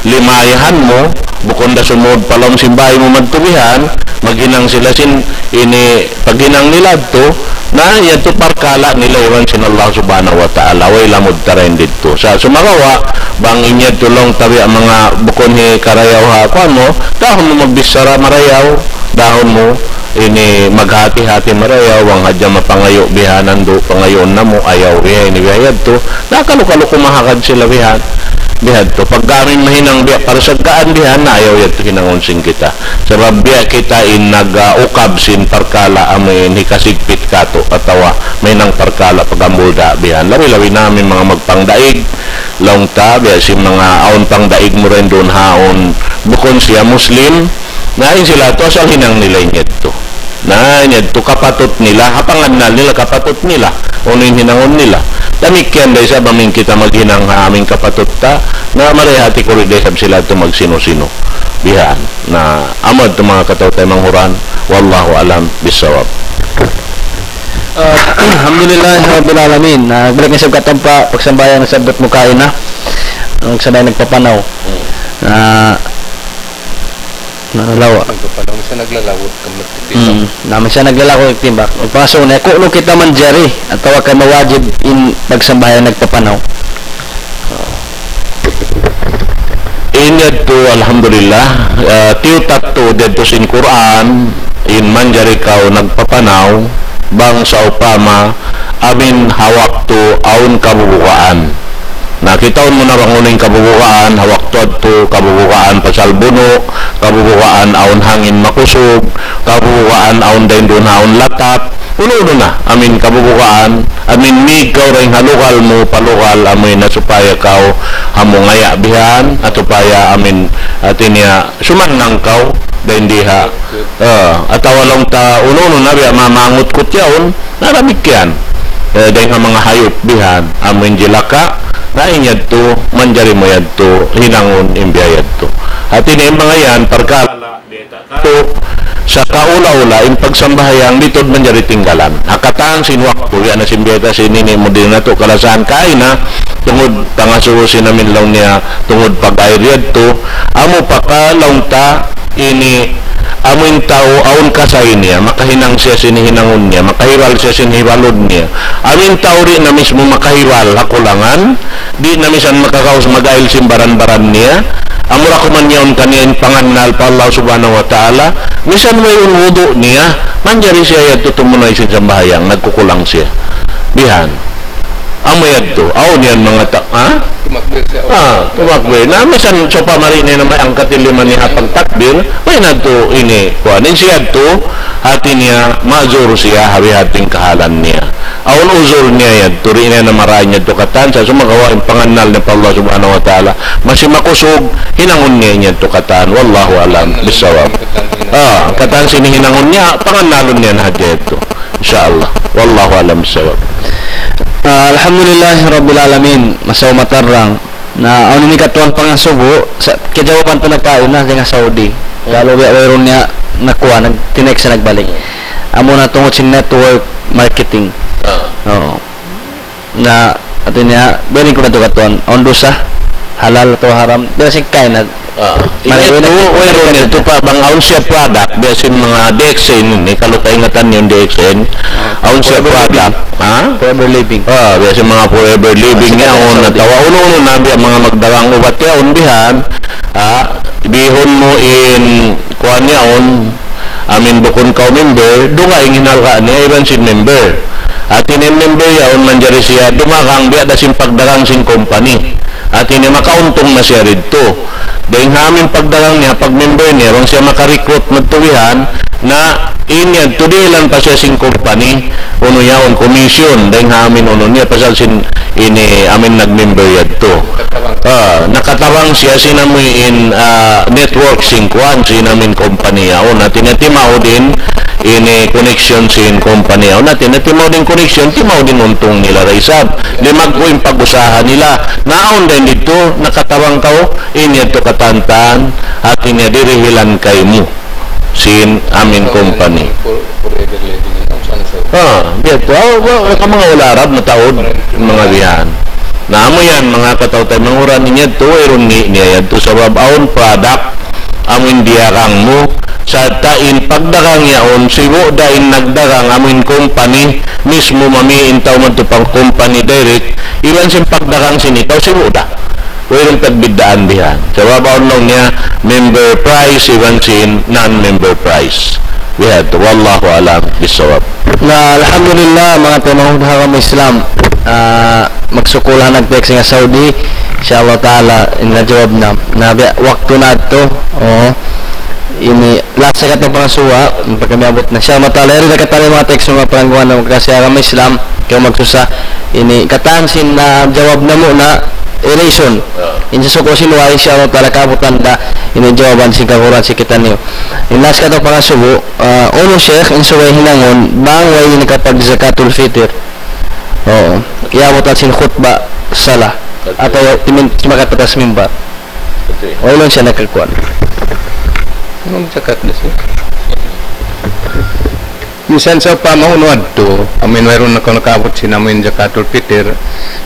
limayahan mo bukon da sumod palong simbay mo magtubihan maghinang sila sin ini paghinang nila to na yato parkala nila iwan sin Allah subhanahu wa ta'ala way lamod taren dito sa sumagawa bang inya tulong tabi ang mga bukon ni karayaw ha kuan mo dahon mo magbisara marayaw dahon mo ini maghati-hati marayaw ang hadya mapangayo bihanan do pangayon na mo ayaw bihay ni bihayad to nakalukalu kumahakad sila bihad to paggaming mahinang biya para sa gaan bihan na ayaw yato hinangunsing kita sabab biya kita in nag-ukab sin parkala amin hikasigpit kato atawa may nang parkala pagambulda bihan lawi-lawi namin mga magpangdaig long ta biya sin mga aon pangdaig mo rin doon haon bukon siya muslim nahin sila to asal hinang nila to na to kapatot nila hapangan nila kapatot nila unin hinangon nila damikyan dahil sa baming kita maghinang aming kapatot ta na marihati ko rin dahil sila ito magsino-sino bihan na amad ito mga katawtay manghuran wallahu alam bisawab. Alhamdulillah rabbil alamin balik na sa katampa pagsambayan sa sabot mo kain na ang sabay nagpapanaw nalawa nagpapanaw siya naglalawot naman siya naglalako ng timbak pagpaso na kung kita man jari at tawag ka mawajib in pagsambayan nagpapanaw inyad to alhamdulillah tiutat to dito sin Quran in manjari kao nagpapanaw bang sa upama amin hawak to aun kabubukaan nakitaon mo na banguning kabubukaan hawak to kabubukaan pasal buno kabubukaan aun hangin makusog kabubukaan aun dain doon haon latap uno na amin kabubukaan amin mig kaw ring halukal mo palukal amin na supaya kaw hamungaya bihan at supaya amin atinya sumanang kaw dain diha atawalong ta uno na biya mamangot kutyaon naramikyan dain nga mga hayop bihan amin jilaka na inyad to manjari mo yad to hinangon imbiyayad to at ini mga yan pagkala to sa kaula-ula in pagsambahayang litod manjari tinggalan akatan sinwakto yan na simbiyada sinini mo din na to kalasan kain na tungod pangasusin namin lang niya tungod pag-ayriyad to amo pakalong ta ini amoy tao aun kasay niya makahinang siya sinihinangon niya makahiwal siya sinihiwalod niya amin tao rin na mismo makahiwal hakulangan di na misan makakaos mag-ail simbaran-baran niya amura kuman niyaon kaniyan panganal pa Allah subhanahu wa ta'ala misan may unwudo niya manjari siya yad tutumunay siya sa bahayang nagkukulang siya bihan amoy yad to aon yan mga tumakbe na misan so pamarin na may angkat iliman niya pagtakbir may na to ini kuanin siya to hati niya mazur siya habi-hating kahalan niya aon uzur niya yan to rin na marahin niya to katan sa sumagawa yung panganal ni Allah subhanahu wa ta'ala masimakusog hinangon niya to katan wallahu alam bisawab katan sinihinangon niya panganalon niya na hadya ito insyaallah wallahu alam bisawab. Alhamdulillah rabbil alamin masaw matarang na ano ni katuan pangasubo sa kijawapan to nagkaon na nga Saudi lalo mayroon niya nakuha nagtinex sa nagbalik amo na tungod sa network marketing na ato niya bening ko na to katuan ondo sa halal to haram basic kain na ito pa bang aun siya product besin mga DXN ni kalau kaingatan yung DXN aun siya product forever living besin mga forever living niya on natawa uno na biya mga magdarang ubat niya on bihan bihon mo in kuan niya on amin bukon ka member dunga inginal ka niya iban sin member at ini member yaon manjari siya dumakang biya da sin pagdarang sin company at ini makauntong na siya rito dahil namin pagdalang niya pag member niya rong siya makarecruit magtuwihan na inyan tudilan pa siya sin company uno yaon commission dahil namin uno niya pasal sin ini amin nagmember yad to nakatawang siya sinamoy in network sin kuan sinamin company yaon at tinatimaw din ini connection sin company o natin na timaw din connection timaw din untong nila raisab di magkuing pag-usahan nila naon din dito nakatawang tao ini ito katantan at ini dirihilan kay mo sin amin company dito mga ularab na taon mga bihan naamo yan mga kataw-tay manguran niya ito ironi niya ito sa babaon product amin diarang mo sa tain pagdarang yaon sigo dain nagdarang amin company mismo mamiin taw man to pang company direct ilan sin pagdarang sinitaw sigo da mayroong pagbidaan diyan sa babaon lang niya member price ilan sin non-member price we had to wallahu alam bisawab na alhamdulillah mga tinahudhang Islam magsukulan nag-text nga Saudi inshallah ta'ala inajawab na waktu na ito ini lasa ka itong pangasuwa pagkamiabot na siya matala rin nakatali mga text mga parangguan na magkasiyarang Islam kaya magsusa ini katansin na jawab na mo na relation insusuko sinuwa inshallah ta'ala kabutan da ini jawaban si kakuran si kita niyo in last ka itong pangasubo uno sheikh insuway hinangon bangway ini kapag zakatul fitr iyabutan sin khutbah salah atau timakat patas mimbar o ilan siya nagkakuan anong zakat na siya minsan sa pamahunuad to amin mayroon na nakabot sinamin zakatul fitr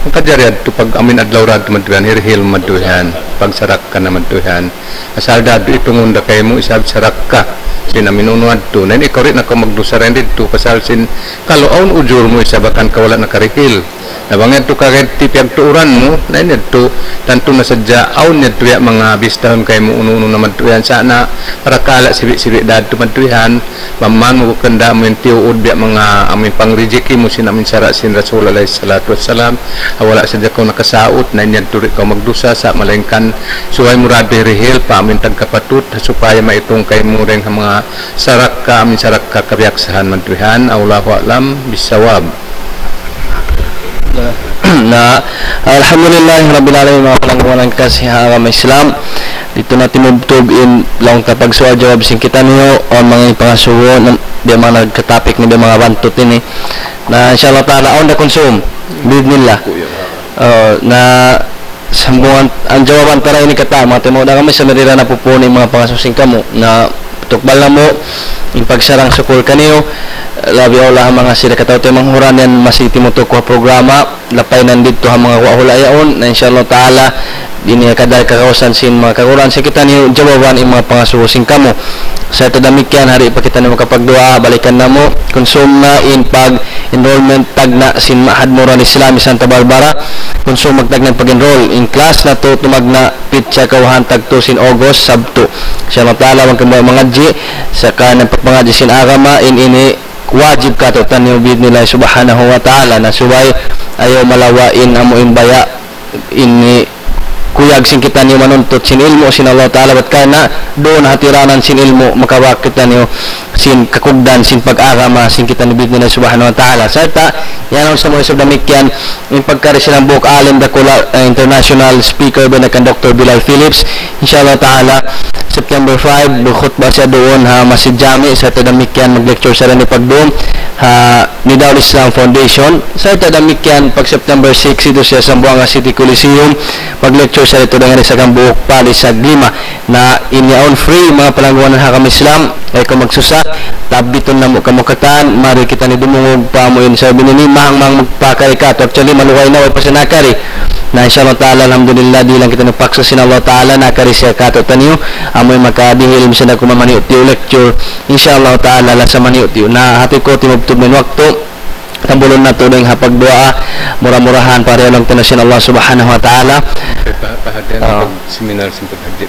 ang kadyariad to pag amin adlaw rad maduyan hirhil maduyan pagsarak ka na maduyan asal dado itong unda kayo mo isab sarak ka sinamin unuad to na ikaw rin ako magdusa rin dito pasal sin kaloon ujur mo isabakan ka wala nakarihil nabangyan to kagad tipyag tuuran mo na inad to tanto na sadya aun nid tuya mga bistahon kayo mo ununo na maduyan sana para kala sibi-sibi dad to maduyan maman mo kanda mo yung tiuod biya mga amin pangrijiki mo sinamin sara sin Rasul alayhi salatu wassalam wala sadya ko nakasaot na inad to ikaw magdusa sa malengkan suway murado rihil pa amin tagkapatut supaya maitong kayo mo rin mga sarak ka amin sarak ka kabiyaksahan maduyan Allahu a'lam bisawab na alhamdulillah rabbil alamin mga palangguan ng kasihang Islam dito na tinubtog in lang kapag suwa jawab sing kita niyo o mga pangasuwo di mga nagkatapik ni mga bantot ini na inshallah ta'ala on the consume bidnillah na sambungan ang jawaban para ini kata mga timo na kami sa narira na pupuni mga pangasusing kamo na tukbal na mo yung pagsarang sukul kaniyo labi olah mga sila kataw tayo manghuran yan masiti mo to kuha programa lapay nandito ang mga kuahulayaon na inshallah ta'ala dini kadal kakausan sin mga kakuran sa kita niyo jawaban yung mga pangasusin kamo sa ito damikyan hari pa kita na makapagdua balikan na mo konsum na in pag enrollment tag na sin Mahad Moral Islami Santa Barbara konsum magtag ng pag-enroll in class na to tumag na pitsa kawahan tag to sin August sabto inshallah ta'ala wag kamo mga ji sa kanang pagpangadji sin agama in ini wajib ka to tanyo bid nila subhanahu wa ta'ala na subay ayaw malawain amo imbaya ini kuyag sin kita niyo manuntot sin ilmo sin Allah ta'ala bat kana doon hatiranan sin ilmo makawak kita niyo sin kakugdan sin pag-agama sin kita ni bid nila subhanahu wa ta'ala sa ta yan ang sa mga subdamikyan yung pagkari silang buok alim dakula international speaker ba na kan Dr. Bilal Phillips inshallah ta'ala September 5 bukhutba siya doon ha Masjid Jami sa tadamikyan mag-lecture siya ni pagdoon ha Nidawul Islam Foundation sa tadamikyan pag September 6 ito siya sa Buanga City Coliseum mag-lecture siya ito dengan sa Gambuok Pali sa Lima na inyaon free mga palangguan ng Hakam Islam ay kung magsusa tabiton na mo kamukatan mari kita ni dumungog pa mo yun sabi ni mahang magpakari ka actually maluway na way pasanakari na inshallah ta'ala alhamdulillah di lang kita napaksa sin Allah ta'ala nakari siya kato taniyo amoy makadihil siya na kumamaniot tiyo lecture inshallah ta'ala la sa maniot tiyo na hati ko tinubtub min wakto tambulon na to ng hapagdua murah-murahan para lang tanasin Allah subhanahu wa ta'ala seminar sin paghagdi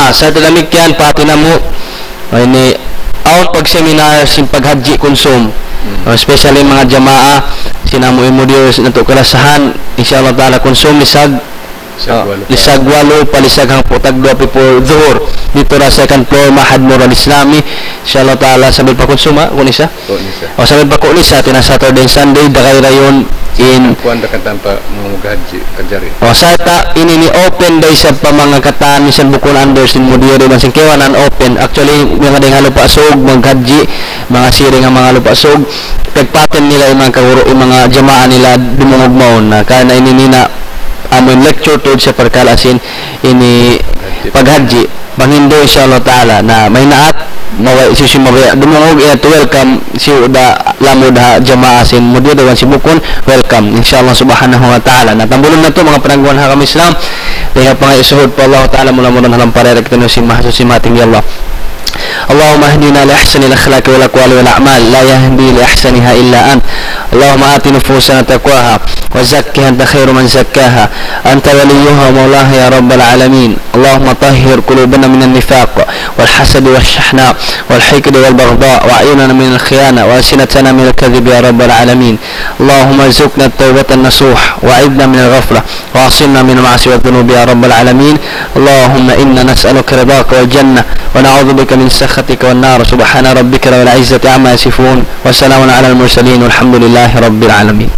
sa talamikyan pati na mo ini out pag seminar sin paghadji konsum especially mga jamaa sinamo mo diyo nato kalasahan inshallah ta'ala konsum lisag lisag walo palisag hang putag do people dhuhur dito ra second floor Mahad Mural Islami inshallah taala sabi pa konsuma kun isa o sabi pa kun isa tina Saturday and Sunday dakay rayon in kuanda katampa mga haji kajari o sa ta ini ni open day sa pamangakatan bisan bukon under sin modiro man sin kewanan open actually mga ding halupasog maghaji mga siring ang mga halupasog pagpaten nila yung mga kaguro yung mga jamaa nila dumungog maon na kana ini na amon lecture tod sa perkalasin ini paghaji bangindo inshallah taala na may naat maway si Maria dumungog to welcome si uda lamod ha jamaa sin modiro wan si bukon welcome inshallah subhanahu wa taala natambulon na to mga panangguan ha kami Islam kaya pa isuhod pa Allah taala mula-mula halang parerek tanu si mahasusimating ya Allah اللهم اهدنا لأحسن الأخلاق والأقوال والأعمال لا يهدي لأحسنها إلا أنت اللهم آت نفوسنا تقواها وزكها أنت خير من زكاها أنت وليها ومولاها يا رب العالمين اللهم طهر قلوبنا من النفاق والحسد والشحناء والحقد والبغضاء وأعيننا من الخيانة وألسنتنا من الكذب يا رب العالمين اللهم ارزقنا التوبة النصوح وأعذنا من الغفلة وأعصمنا من المعاصي والذنوب يا رب العالمين اللهم إنا نسألك رضاك والجنة ونعوذ بك من سخطك والنار سبحان ربك رب العزة عما يصفون وسلام على المرسلين والحمد لله رب العالمين